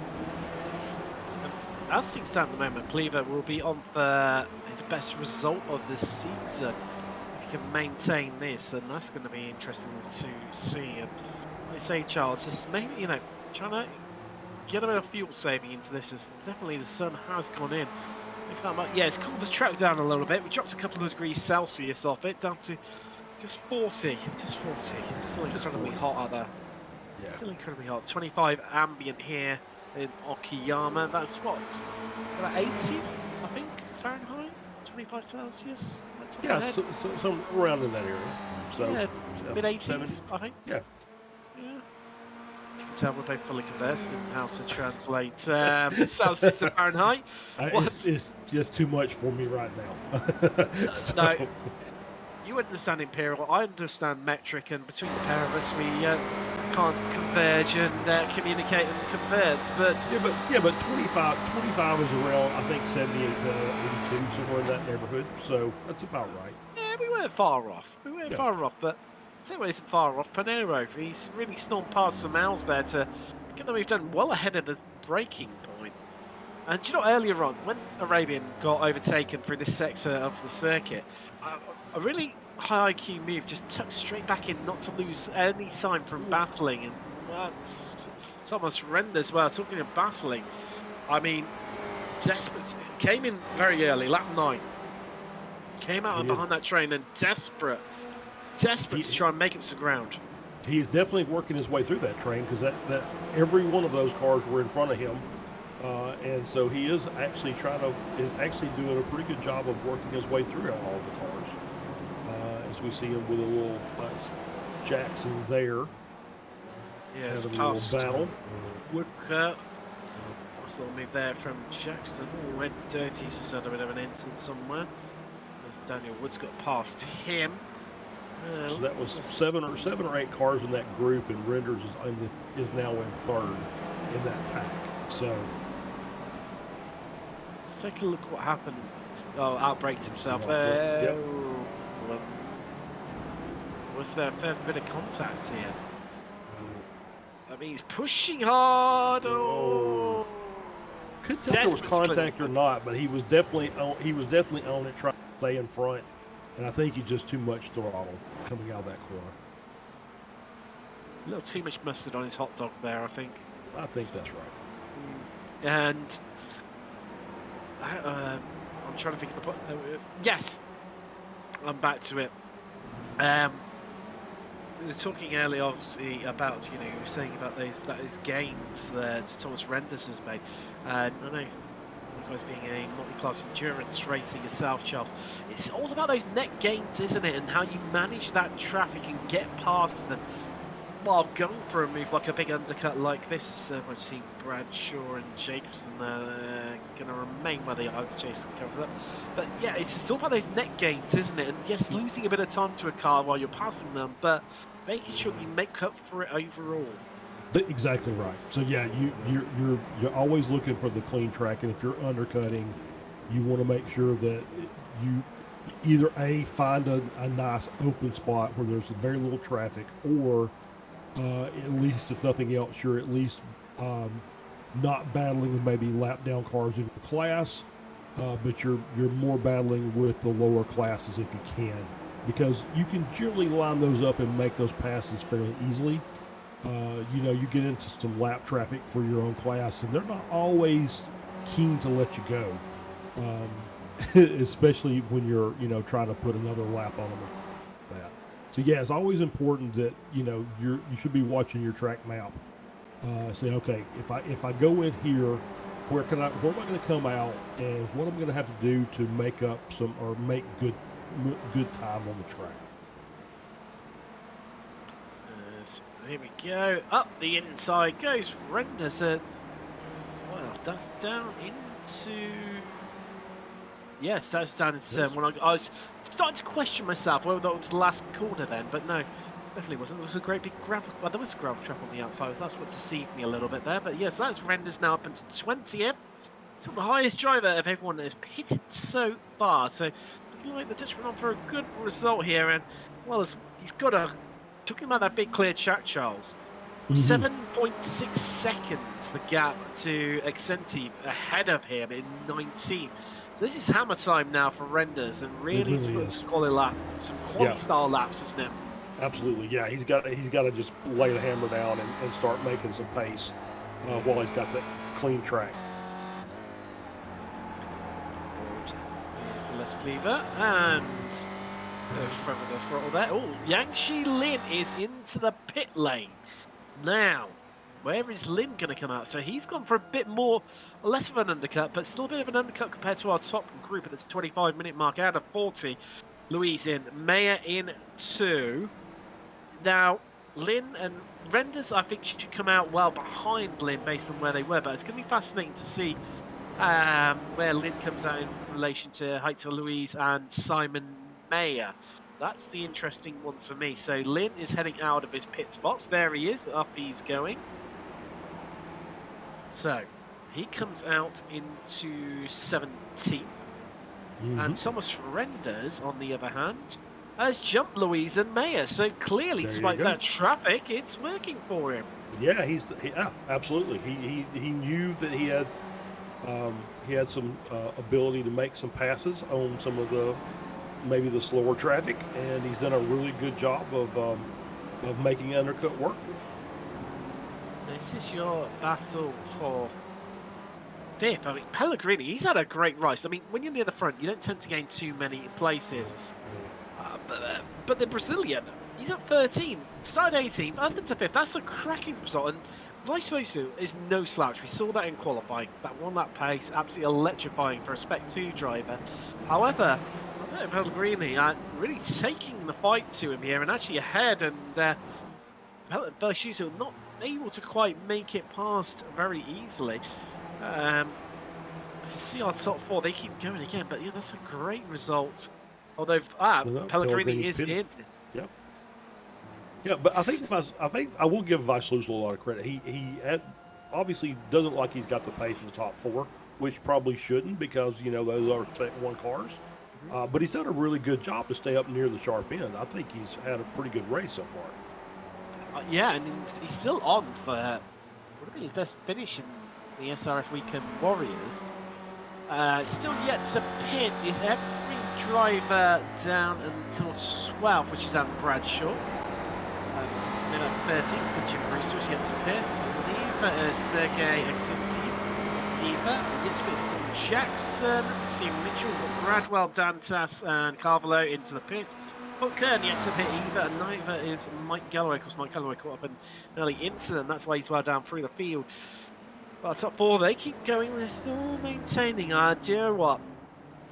As things stand at the moment, Plever will be on for his best result of the season. If he can maintain this, and that's going to be interesting to see. And like I say, Charles, just maybe trying to get a bit of fuel saving into this, as definitely the sun has gone in. Yeah, it's cooled the track down a little bit. We dropped a couple of degrees Celsius off it, down to just 40. Just 40. It's still incredibly hot out there. Yeah. Still incredibly hot. 25 ambient here in Okayama. That's what? About 80, I think, Fahrenheit? 25 Celsius? Yeah, so around in that area. So, yeah, mid-80s, I think. Yeah. As you can tell, we're both fully conversed in how to translate Celsius to Fahrenheit. It's just too much for me right now. No. you understand Imperial, I understand metric, and between the pair of us, we can't converge and communicate and convert. But but 25 is around, I think, 78 to 82, somewhere in that neighborhood. So that's about right. yeah, we weren't far off. We weren't far off, but Zero isn't far off. Panero, he's really stormed past some miles there to get them. We've done well ahead of the braking point. And do you know, earlier on, when Arabian got overtaken through this sector of the circuit, a really high IQ move, just tucked straight back in, not to lose any time from battling. And that's almost horrendous. Well, talking of battling, I mean, Desperate came in very early, lap 9. Came out behind that train and desperate to try and make up some ground. He's definitely working his way through that train, because that every one of those cars were in front of him. And so he is actually doing a pretty good job of working his way through all of the cars. As we see him with a little Jackson there. Yeah, it's having a little battle. Woodcourt. Nice little move there from Jackson. Oh, Red Dirty's just had a bit of an incident somewhere. As Daniel Woods got past him. So that was seven or eight cars in that group, and Renders is now in third in that pack. So let's take a look at what happened. Oh, outbraked himself. Yep. Was there a fair bit of contact here? I mean, he's pushing hard. Oh, couldn't tell if there was contact or not, but he was definitely on it, trying to stay in front. And I think he's just too much throttle coming out of that corner. A little too much mustard on his hot dog there, I think. I think that's right. And I'm trying to think of the point. Yes, I'm back to it. We were talking earlier, obviously, about, you were saying about those gains that Thomas Renders has made. I know, guys, being a multi-class endurance racer yourself, Charles, it's all about those net gains, isn't it? And how you manage that traffic and get past them while going for a move like a big undercut like this. I've seen Bradshaw and Jacobson going to remain where they are. Jason covers that. But yeah, it's all about those net gains, isn't it? And yes, losing a bit of time to a car while you're passing them, but making sure you make up for it overall. Exactly right. So yeah, you're always looking for the clean track, and if you're undercutting, you want to make sure that you either find a nice open spot where there's very little traffic, or at least, if nothing else, you're at least not battling with maybe lap down cars in the class, but you're more battling with the lower classes if you can, because you can generally line those up and make those passes fairly easily. You get into some lap traffic for your own class, and they're not always keen to let you go, especially when you're, trying to put another lap on them. That. So yeah, it's always important that you should be watching your track map. Say, okay, if I go in here, where am I going to come out, and what I'm going to have to do to make up make good time on the track. Here we go. Up the inside goes Renders. Well, that's down into... Yes, that's down into... When I was starting to question myself whether that was the last corner then, but no, definitely wasn't. There was a great big gravel... Well, there was a gravel trap on the outside. That's what deceived me a little bit there. But yes, that's Renders now up into 20th. He's the highest driver of everyone that has pitted so far. So looking like the Dutchman on for a good result here. And, well, he's got a... Talking about that big clear track, Charles, 7.6 seconds the gap to Excentive ahead of him in 19th. So this is hammer time now for Renders, and really some quality style laps, isn't it? Absolutely, yeah. He's got to just lay the hammer down and start making some pace while he's got that clean track. For Les Cleaver and. Front of the throttle there. Oh, Yangshi Lin is into the pit lane. Now, where is Lin going to come out? So he's gone for a bit less of an undercut, but still a bit of an undercut compared to our top group at this 25-minute mark out of 40. Louise in, Maya in 2. Now, Lin and Renders, I think, should come out well behind Lin based on where they were, but it's going to be fascinating to see where Lin comes out in relation to Heitor Louise and Simon Mayer. That's the interesting one for me. So Lynn is heading out of his pit spots. There he is, off he's going. So he comes out into 17th. And Thomas Renders, on the other hand, has jumped Louise and Mayer. So clearly, despite that traffic, it's working for him. Yeah, absolutely. He knew that he had some ability to make some passes on some of maybe the slower traffic, and he's done a really good job of making undercut work for him. This is your battle for fifth. I mean, Pellegrini, he's had a great race. I mean, when you're near the front, you don't tend to gain too many places. But the Brazilian, he's at 13, started 18th, under to 5th. That's a cracking result. And Vaislosu is no slouch. We saw that in qualifying. That one lap pace, absolutely electrifying for a Spec 2 driver. However, Pellegrini really taking the fight to him here and actually ahead. And Vaislosu not able to quite make it past very easily. So CR top 4, they keep going again. But yeah, that's a great result. Although Pellegrini is in. Yep. Yeah, but I think I will give Vaislosu a lot of credit. He obviously doesn't like he's got the pace in the top 4, which probably shouldn't because those are Spec 1 cars. But he's done a really good job to stay up near the sharp end. I think he's had a pretty good race so far. Yeah, and he's still on for probably his best finish in the SRF Weekend Warriors. Still yet to pit is every driver down until 12th, which is Adam Bradshaw. Then at 13th, Christian Brewster's yet to pit. Eva is Sergei Aksinti. Eva yet to pit. Jackson, Steve Mitchell, Bradwell, Dantas, and Carvalho into the pits. Hooker yet to pit Eva, and neither is Mike Galloway. Of course, Mike Galloway caught up in an early incident. That's why he's well down through the field. But top 4, they keep going. They're still maintaining. Do you know what?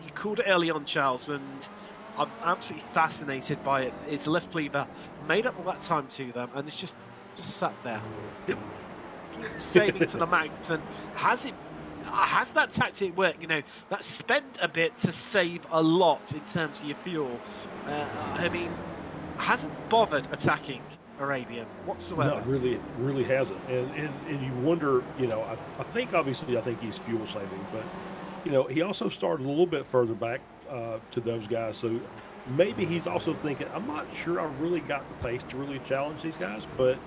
You called it early on, Charles, and I'm absolutely fascinated by it. It's Les Pleaver made up all that time to them, and it's just sat there. Yep. Saving to the max, and has that tactic worked? That spend a bit to save a lot in terms of your fuel. I mean, hasn't bothered attacking Arabian whatsoever. No, really hasn't. And you wonder, I think he's fuel saving, but he also started a little bit further back to those guys. So maybe he's also thinking, I'm not sure I've really got the pace to really challenge these guys. But,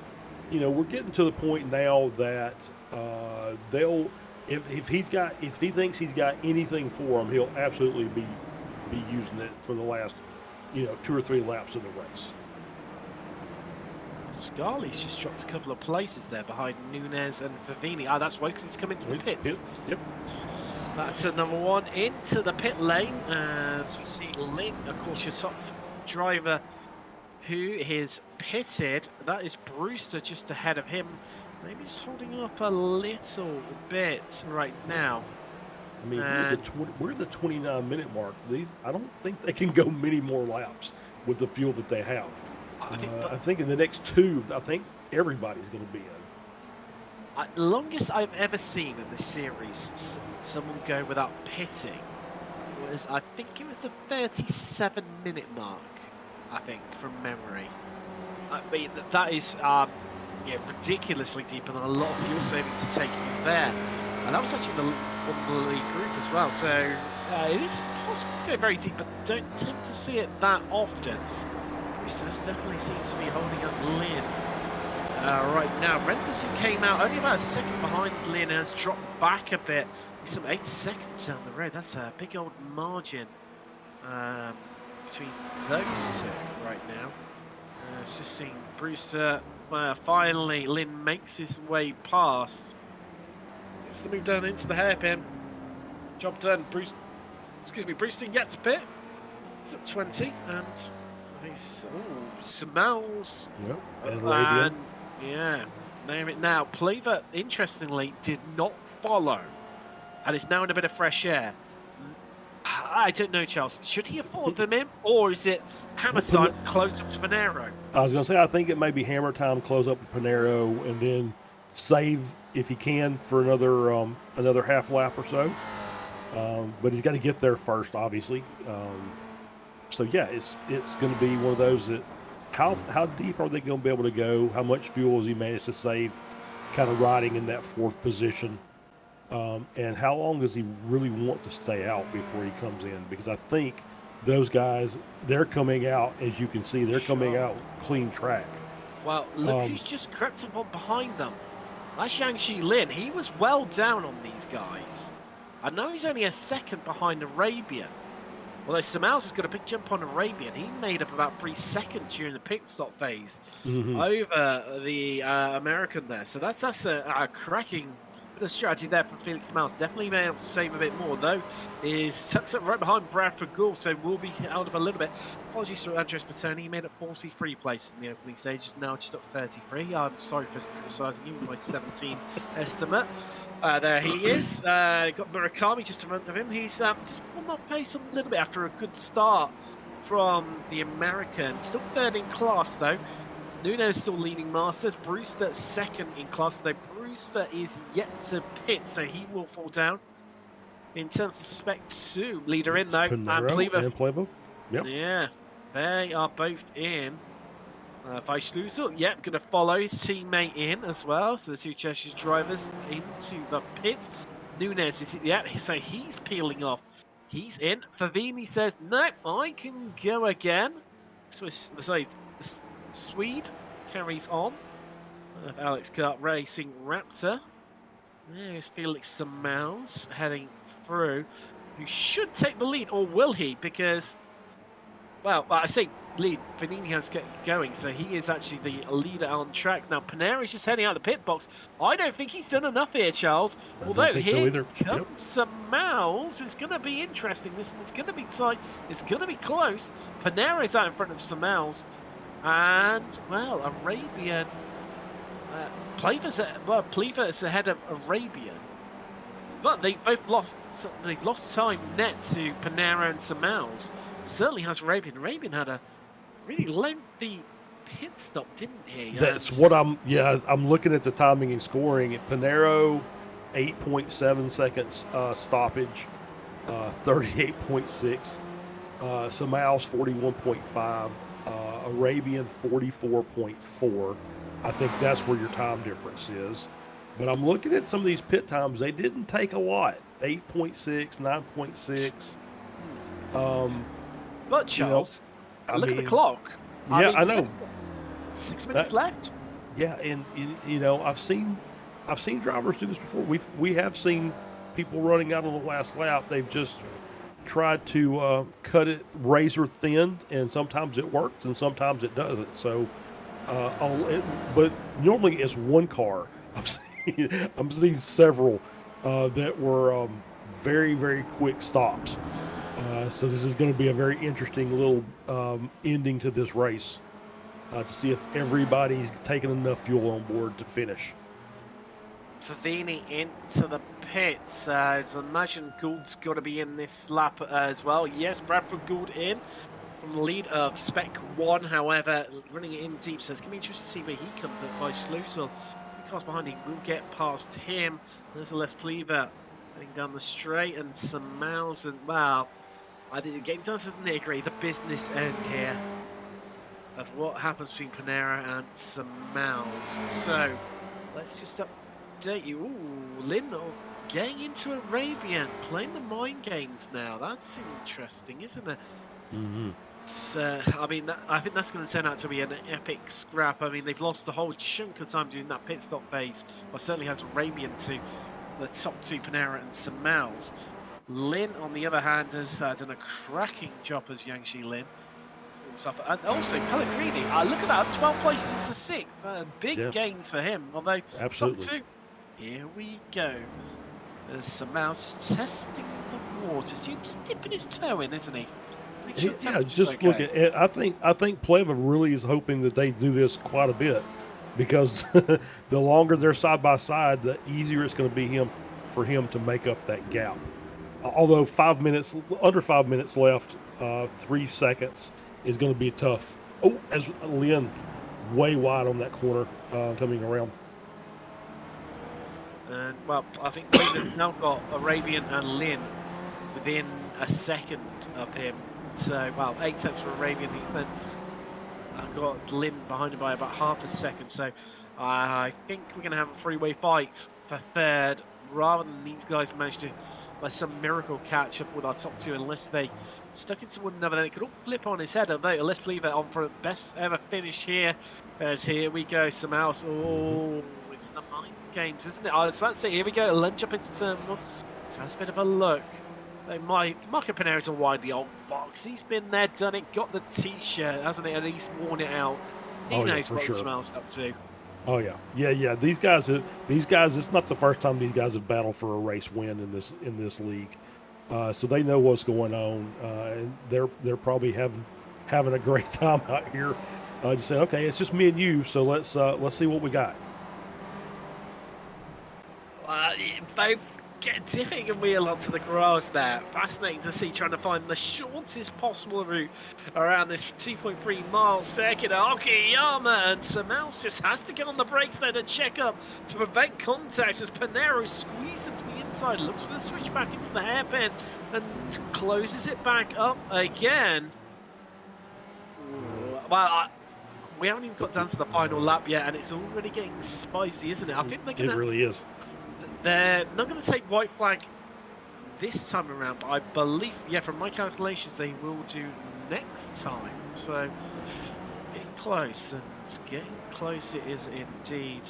we're getting to the point now that if he thinks he's got anything for him, he'll absolutely be using it for the last, 2 or 3 laps of the race. Scarley's just dropped a couple of places there behind Nunez and Favini. That's why, because he's come into the pits. Yep. That's another one into the pit lane. As we see Lynn, of course, your top driver who is pitted. That is Brewster just ahead of him. Maybe just holding up a little bit right now. I mean, we're at the 29-minute mark. I don't think they can go many more laps with the fuel that they have. I think in the next 2, I think everybody's going to be in. Longest I've ever seen in this series someone go without pitting was, I think it was the 37-minute mark, I think, from memory. I mean, that is ridiculously deep and a lot of fuel saving to take you there. And that was actually on the lead group as well. So it is possible to go very deep, but don't tend to see it that often. This definitely seems to be holding up Lynn right now. Renderson came out only about a second behind Lynn, has dropped back a bit. He's some 8 seconds down the road. That's a big old margin between those two right now. It's just seeing Brewster. Finally, Lynn makes his way past. Gets the move down into the hairpin. Job done. Brewster gets a pit. He's at 20 and. Smells. Yep. And name it now. Pleaver, interestingly, did not follow, and is now in a bit of fresh air. I don't know, Charles. Should he have followed them in, or is it hammer time close up to Panero? I was going to say, I think it may be hammer time, close up to Panero, and then save if he can for another half lap or so. But he's got to get there first, obviously. So yeah, it's going to be one of those that how deep are they going to be able to go? How much fuel has he managed to save, kind of riding in that fourth position? And how long does he really want to stay out before he comes in? Because I think those guys, they're coming out, as you can see, they're coming out clean track. Well, look who's just crept up on behind them. That's Jiangxi Lin. He was well down on these guys. I know he's only a second behind Arabian. Although Samals has got a big jump on Arabian. He made up about 3 seconds during the pit stop phase over the American there. So that's a cracking bit of strategy there from Felix Samals. Definitely been able to save a bit more, though. Is tucks up right behind Bradford Gould, so will be held up a little bit. Apologies to Andres Bertoni. He made it 43 places in the opening stages. Now just up 33. I'm sorry for criticising you with my 17 estimate. There he is. Got Murakami just in front of him. He's just fallen off pace a little bit after a good start from the American. Still third in class, though. Nunes still leading Masters. Brewster second in class, though. Brewster is yet to pit, so he will fall down. In terms of Spec 2, leader in, though. And Plevo. Yep. Yeah, they are both in. Weisslusel, yep, going to follow his teammate in as well. So the two Cheshire drivers into the pit. Nunes is, yeah, so he's peeling off. He's in. Favini says, no, I can go again. Sorry, the Swede carries on. Of Alex Kart racing Raptor. There's Felix Samals heading through. Who should take the lead, or will he? Because, well, I say lead. Fanini has get going, so he is actually the leader on track. Now, Panera is just heading out of the pit box. I don't think he's done enough here, Charles. Although here comes Samals. It's going to be interesting. It's going to be tight. It's going to be close. Panera is out in front of Samals. And, well, Arabian... Plever is ahead of Arabian. But they've both lost. They've lost time net to Panera and Samals. Certainly has Arabian. Arabian had a really lengthy pit stop, didn't he? That's what I'm. Yeah, I'm looking at the timing and scoring. Panero, 8.7 seconds stoppage, 38.6. Samals 41.5. Arabian 44.4. I think that's where your time difference is. But I'm looking at some of these pit times. They didn't take a lot. 8.6, 9.6. But Charles, look at the clock. I know. 6 minutes left. Yeah, and I've seen drivers do this before. We have seen people running out on the last lap. They've just tried to cut it razor thin, and sometimes it works and sometimes it doesn't. So, but normally it's one car. I'm seeing several that were very, very quick stops. So this is going to be a very interesting little ending to this race to see if everybody's taking enough fuel on board to finish. Favini into the pits. I imagine Gould's got to be in this lap as well. Yes, Bradford Gould in from the lead of Spec 1. However, running it in deep, so it's going to be interesting to see where he comes at. Weisslusel, cars behind him will get past him. There's a Les Plever heading down the straight, and Samals, and wow, I think getting down to the nitty-gritty, the business end here of what happens between Panera and Samals. So let's just update you. Ooh, Lin getting into Arabian, playing the mind games now. That's interesting, isn't it? Mm-hmm. I mean, I think that's going to turn out to be an epic scrap. I mean, they've lost a whole chunk of time during that pit stop phase. Well, certainly has Arabian to the top two, Panera and Samals. Lin, on the other hand, has done a cracking job as Jiangxi Lin. And also Pellegrini, look at that, 12 places into 6th. Big gains for him, although absolutely. Top 2. Here we go. There's Samals just testing the waters. He's just dipping his toe in, isn't he? Sure just look at it. I think Pleva really is hoping that they do this quite a bit, because the longer they're side by side, the easier it's going to be for him to make up that gap. Although under 5 minutes left, 3 seconds is going to be tough. Oh, as Lin way wide on that corner coming around. And well, I think we've now got Arabian and Lin within a second of him. So, well, 8 tenths for Arabian. He's then got Lynn behind him by about half a second. So I think we're going to have a three-way fight for third, rather than these guys manage to, by some miracle, catch up with our top two, unless they stuck into one another. Then it could all flip on his head. Although, let's believe it on for a best ever finish here. As here we go, somehow. Oh, it's the mind games, isn't it? I was about to say, here we go, lunge up into terminal. So that's a bit of a look. Marco Pinero's a wily old fox. He's been there, done it, got the T-shirt, hasn't he? And he's worn it out. He knows what Smel's up to. Oh yeah, yeah. These guys. It's not the first time these guys have battled for a race win in this league, so they know what's going on, and they're probably having a great time out here. Just saying, okay, it's just me and you, so let's see what we got. Both dipping a wheel onto the grass there. Fascinating to see, trying to find the shortest possible route around this 2.3 mile circuit. Okiyama and Samals just has to get on the brakes there to check up to prevent contact as Pinero squeezes into the inside, looks for the switch back into the hairpin and closes it back up again. Well, we haven't even got down to the final lap yet, and it's already getting spicy, isn't it? I think they're gonna. It really is. They're not going to take white flag this time around, but I believe, yeah, from my calculations, they will do next time. So, getting close, and getting close it is indeed.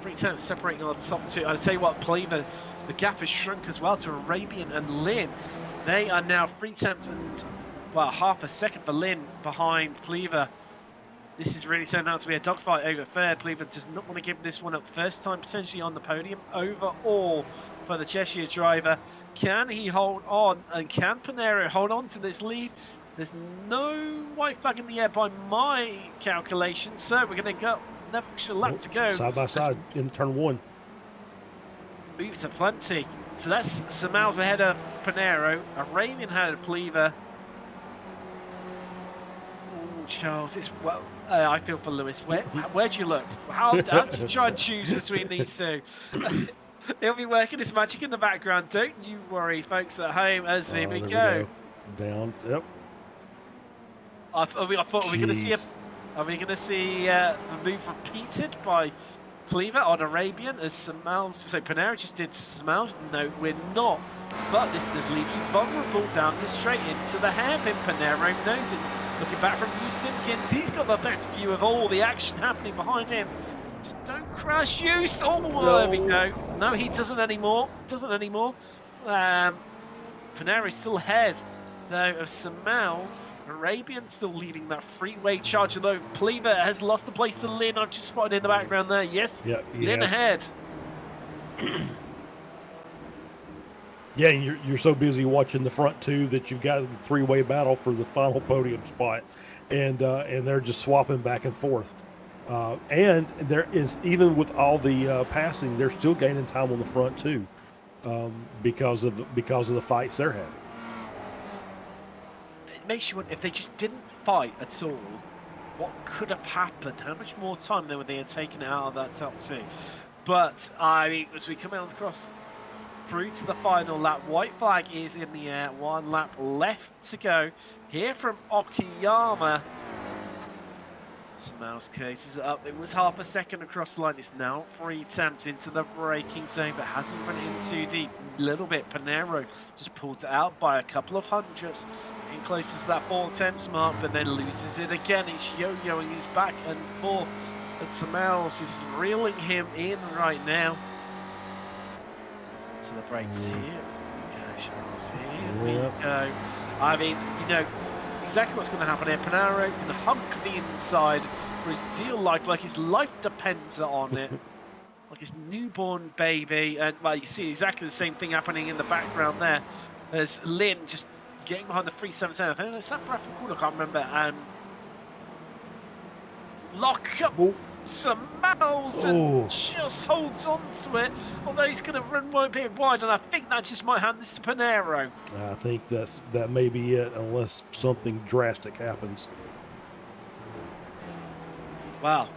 3 tenths separating our top two. I'll tell you what, Pleaver, the gap has shrunk as well to Arabian and Lynn. They are now 3 tenths and, well, half a second for Lynn behind Pleaver. This is really turned out to be a dogfight over third. Pleaver does not want to give this one up. First time potentially on the podium overall for the Cheshire driver. Can he hold on? And can Pinero hold on to this lead? There's no white flag in the air by my calculations. So we're going to go another extra lap to go. Side by side in turn one. Moves are plenty. So that's Samals ahead of Pinero. Arabian ahead of Pleaver. Charles, it's well. I feel for Lewis. Where'd you look? How did you try and choose between these two? He'll be working his magic in the background. Don't you worry, folks at home. As here we go. Down. Yep. I thought are we going to see a move repeated by Pleaver on Arabian as Samals? So Pinero just did Samals. No, we're not. But this does leave you vulnerable down the straight into the hairpin. Pinero knows it. Looking back from Hugh Simpkins, he's got the best view of all the action happening behind him. Just don't crash, Hughes. Oh, there we go. No, he doesn't anymore. Pinero's still ahead, though, of Samals. Arabian still leading that freeway charge, although Pleaver has lost the place to Lynn. I've just spotted in the background there. Yes, yep, Lynn ahead. Yeah, and you're so busy watching the front two that you've got a three-way battle for the final podium spot, and they're just swapping back and forth. And there is, even with all the passing, they're still gaining time on the front too, because of the fights they're having. It makes you wonder if they just didn't fight at all, what could have happened? How much more time would they have taken out of that top two? But I mean, as we come out across through to the final lap, white flag is in the air. 1 lap left to go. Here from Okiyama. Smouse cases it up. It was half a second across the line. It's now 3 attempts into the braking zone, but hasn't run in too deep. A little bit. Pinero just pulled it out by a couple of hundredths. In closest to that 4 tenths mark, but then loses it again. It's yo-yoing his back and forth. But Smouse is reeling him in right now. To the brakes here. Here we go. I mean, you know exactly what's going to happen here. Pinero can hunk the inside for his dear life, like his life depends on it. Like his newborn baby. And, well, you see exactly the same thing happening in the background there as Lynn just getting behind the 377. I think it's that Bradford corner, I can't remember. Lock up. Smells and just holds on to it, although he's going to run a bit wide, and I think that just might hand this to Pinero. I think that may be it, unless something drastic happens. Well,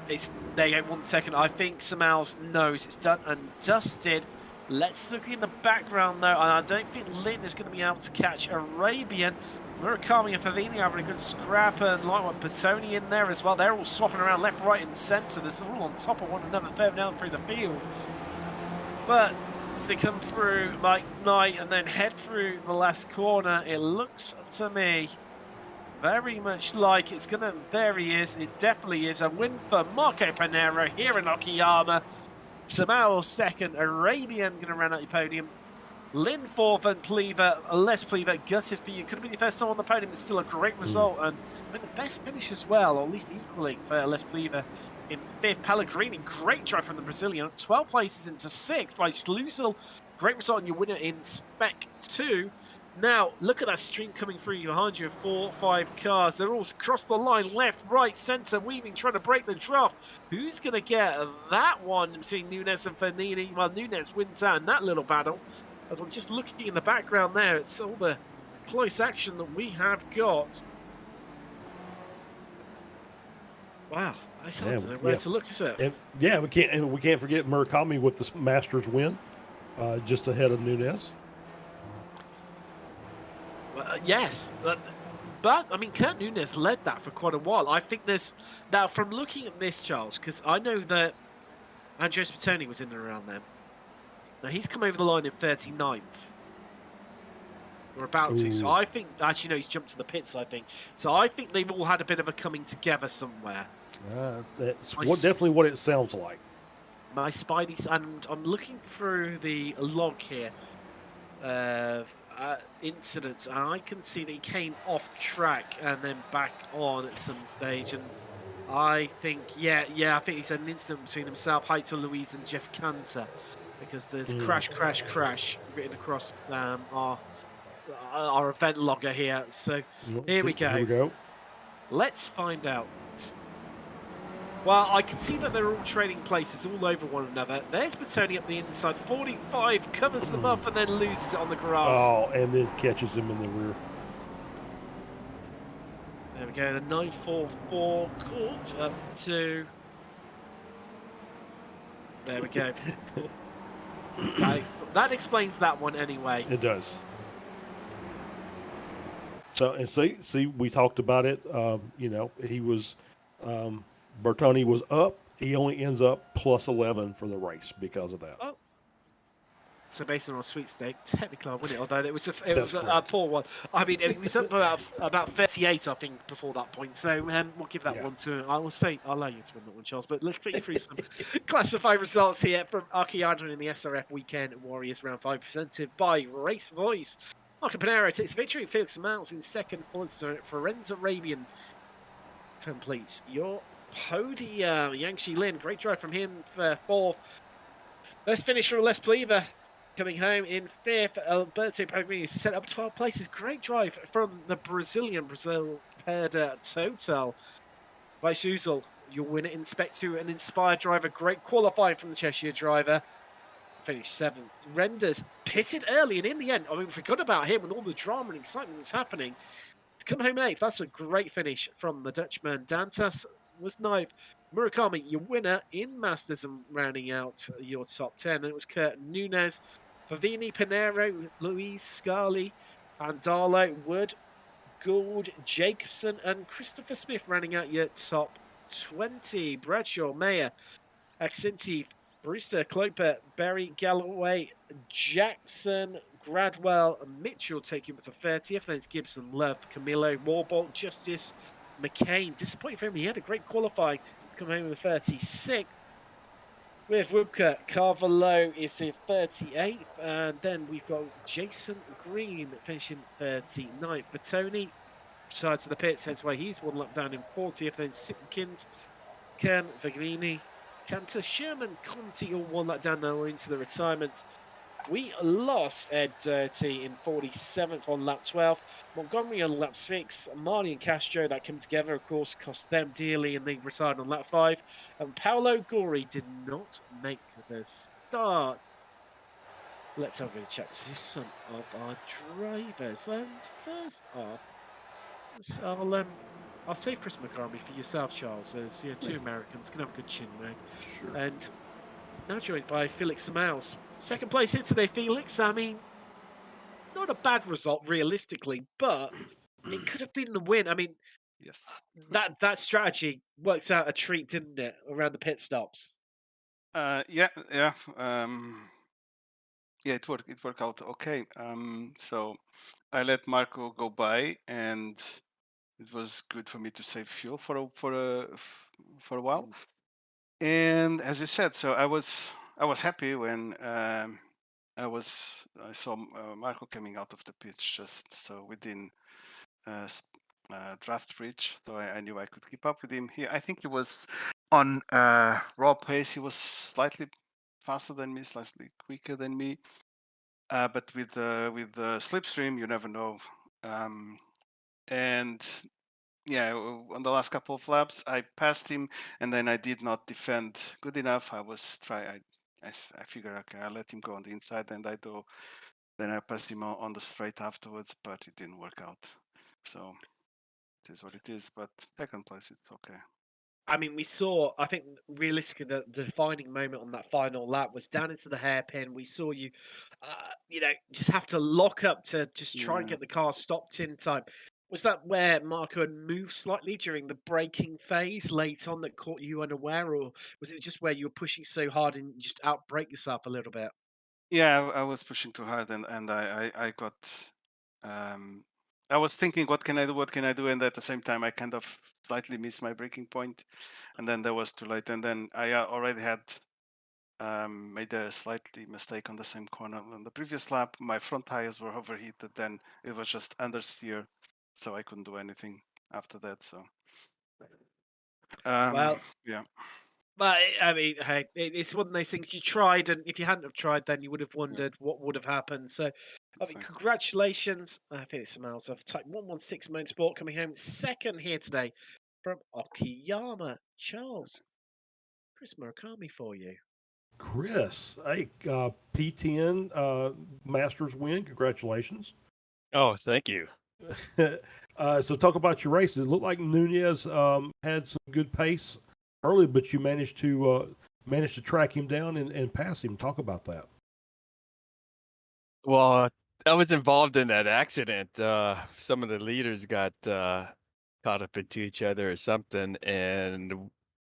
there you go, 1 second. I think Smells knows it's done and dusted. Let's look in the background though, and I don't think Lynn is going to be able to catch Arabian. Murakami and Favini having a good scrap, and like what Bertoni in there as well. They're all swapping around left, right, and centre. They're all on top of one another, further down through the field. But as they come through like night and then head through the last corner, it looks to me very much like it's going to. There he is. It definitely is a win for Marco Panero here in Okayama. Samao second, Arabian going to run out your podium. Lynn fourth and Pleaver, Les Pleaver, gutted for you. Could have been your first time on the podium. It's still a great result and I mean, the best finish as well, or at least equaling for Les Pleaver in fifth. Pellegrini, great drive from the Brazilian. 12 places into sixth. By Sluzel, great result and your winner in Spec 2. Now, look at that stream coming through behind you of 4 or 5 cars. They're all across the line, left, right, centre, weaving, trying to break the draft. Who's going to get that one between Nunes and Fernini? Well, Nunes wins out in that little battle. As I'm just looking in the background there, it's all the close action that we have got. Wow, I don't know where to look, is it? And, we can't forget Murakami with the Masters win, just ahead of Nunes. Yes, but I mean, Kurt Nunes led that for quite a while. I think there's now from looking at this, Charles, because I know that Andres Bertoni was in and around there. Now he's come over the line in 39th. We're about to, so I think actually no, he's jumped to the pits. I think so. I think they've all had a bit of a coming together somewhere. That's definitely what it sounds like. My Spidey's, and I'm looking through the log here. Incidents, and I can see that he came off track and then back on at some stage, and I think I think he's had an incident between himself, Heitzer Louise, and Jeff Cantor, because there's crash written across our event logger here. So here we go. Let's find out. Well, I can see that they're all trading places all over one another. There's Bertoni up the inside. 45 covers them up and then loses it on the grass. Oh, and then catches him in the rear. There we go. The 944 caught up to... There we go. That explains that one anyway. It does. So, and see, we talked about it. He was... Bertoni was up. He only ends up plus 11 for the race because of that. Oh. So based on a sweepstake, technically I win it, although it was a poor one. I mean, it was up about 38, I think, before that point. So we'll give that one to him. I'll allow you to win that one, Charles. But let's take you through some classified results here from Archiadron in the SRF Weekend Warriors Round 5, presented by Race Voice. Marco Panero takes victory. Felix Mounts in second. Forenza Arabian completes your podium. Yangshi Lin, great drive from him for fourth. Let's finish from Les Pleaver coming home in fifth. Alberto Pellegrini set up 12 places. Great drive from the Brazil paired Total. By Schuzel, your winner in Spec 2, an inspired driver. Great qualifying from the Cheshire driver. Finished seventh. Renders pitted early, and in the end, I mean, we forgot about him and all the drama and excitement that's happening. To come home eighth, that's a great finish from the Dutchman. Dantas was ninth. Murakami, your winner in Masters and rounding out your top 10. And it was Kurt Nunes, Favini, Panero, Luis Scarli, Andalo, Wood, Gould, Jacobson, and Christopher Smith rounding out your top 20. Bradshaw, Mayer, Accentive, Brewster, Cloper, Berry, Galloway, Jackson, Gradwell, and Mitchell taking with the 30th. Then it's Gibson, Love, Camillo, Warbolt, Justice, McCain. Disappointing for him. He had a great qualifying. He's come home with a 36th. With Wubka, Carvalho is in 38th. And then we've got Jason Green finishing 39th. Bertoni retired to the pits, hence why he's one lap down in 40th. Then Simpkins, Kern, Vagnini, Cantor, Sherman, Conti all one lap down now into the retirement. We lost Ed Dirty in 47th on lap 12. Montgomery on lap 6. Marley and Castro, that came together, of course, cost them dearly, and they retired on lap 5. And Paolo Gori did not make the start. Let's have a bit of chat to some of our drivers. And first off, I'll save Chris McCarthy for yourself, Charles. As two Americans can have a good chin wag. Sure. And now joined by Felix Mouse. Second place here today, Felix. I mean, not a bad result realistically, but it could have been the win. I mean, Yes. that strategy works out a treat, didn't it, around the pit stops? Yeah, yeah. Yeah, it worked out okay. So I let Marco go by, and it was good for me to save fuel for a while. And as you said, so I was happy when I saw Marco coming out of the pitch just so within draft reach, so I knew I could keep up with him. I think he was on raw pace. He was slightly faster than me, slightly quicker than me. But with the slipstream, you never know. And yeah, on the last couple of laps, I passed him, and then I did not defend good enough. I figured, okay, I let him go on the inside, and then I passed him on the straight afterwards, but it didn't work out. So it is what it is. But second place, it's okay. I mean, we saw, I think realistically, the defining moment on that final lap was down into the hairpin. We saw you, just have to lock up to just try and Yeah. get the car stopped in time. Was that where Marco had moved slightly during the braking phase late on that caught you unaware, or was it just where you were pushing so hard and you just outbrake yourself a little bit? Yeah, I was pushing too hard, and I got. I was thinking, what can I do? What can I do? And at the same time, I kind of slightly missed my breaking point, and then that was too late. And then I already had made a slightly mistake on the same corner on the previous lap. My front tires were overheated. Then it was just understeer, so I couldn't do anything after that. So, Well, yeah. but I mean, hey, it's one of those things you tried, and if you hadn't have tried, then you would have wondered what would have happened. So, I mean, Exactly. congratulations, Felix Miles of Type 116 Motorsport coming home second here today from Okayama. Charles, Chris Murakami for you. Chris, hey, P10 Masters win. Congratulations. Oh, thank you. So talk about your races. It looked like Nunez had some good pace early, but you managed to track him down and pass him. Talk about that. Well, I was involved in that accident. Some of the leaders got caught up into each other or something, and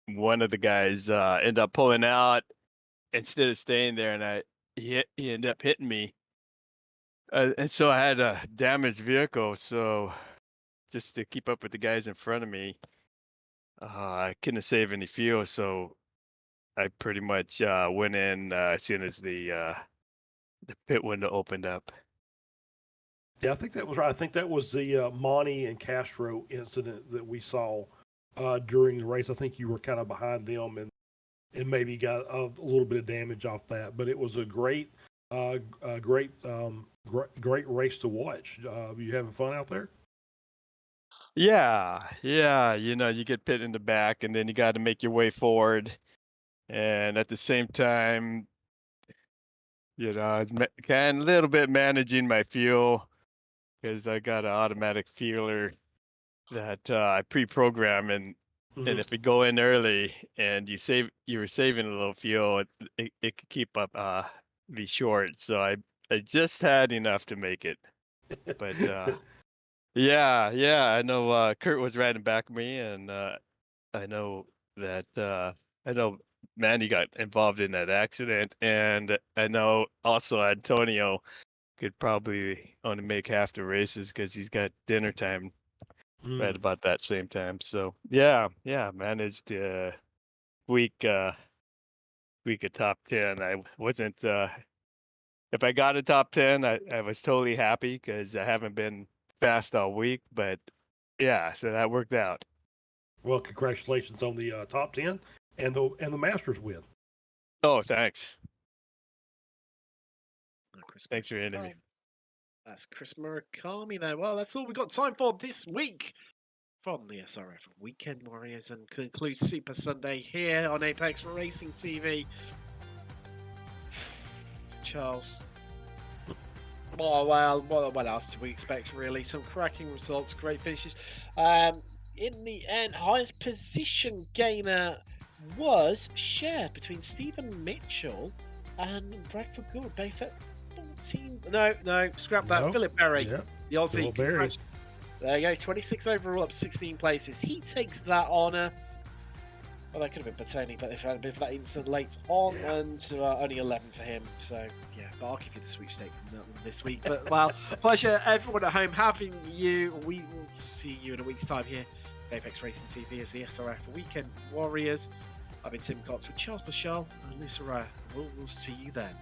one of the guys ended up pulling out instead of staying there, and he ended up hitting me. And so I had a damaged vehicle, so just to keep up with the guys in front of me, I couldn't save any fuel, so I pretty much went in as soon as the pit window opened up. Yeah, I think that was right. I think that was the Monty and Castro incident that we saw during the race. I think you were kind of behind them and maybe got a little bit of damage off that. But it was a great race to watch. You having fun out there? Yeah, you get pit in the back, and then you got to make your way forward, and at the same time, I was kind of a little bit managing my fuel because I got an automatic fueler that I pre-program, and if we go in early and you were saving a little fuel, it could keep up be short. So I just had enough to make it, but yeah, I know Kurt was right in back of me, and I know that I know Manny got involved in that accident, and I know also Antonio could probably only make half the races because he's got dinner time right about that same time. So yeah, managed week a top 10. I wasn't if I got a top 10, I was totally happy because I haven't been fast all week, but yeah, so that worked out. Well, congratulations on the top 10 and the Masters win. Oh, thanks. Chris Thanks for hitting me. That's Chris Murakami there. Well, that's all we've got time for this week from the SRF Weekend Warriors, and concludes Super Sunday here on Apex Racing TV. Charles, well, what else do we expect, really? Some cracking results, great finishes. In the end, highest position gainer was shared between Stephen Mitchell and Bradford Good. Both at 14. No, scrap that. No. Philip Berry, Yep. the Aussie. Philip Berry. There you go, 26 overall, up 16 places. He takes that honour. Well, that could have been Patoni, but if it had been for that instant late on, and only 11 for him. So, yeah, but I'll give you the sweepstake from that one this week. But, well, pleasure everyone at home having you. We will see you in a week's time here. Apex Racing TV as the SRF Weekend Warriors. I've been Tim Cox with Charles Bashal and Luce Araya. We'll see you then.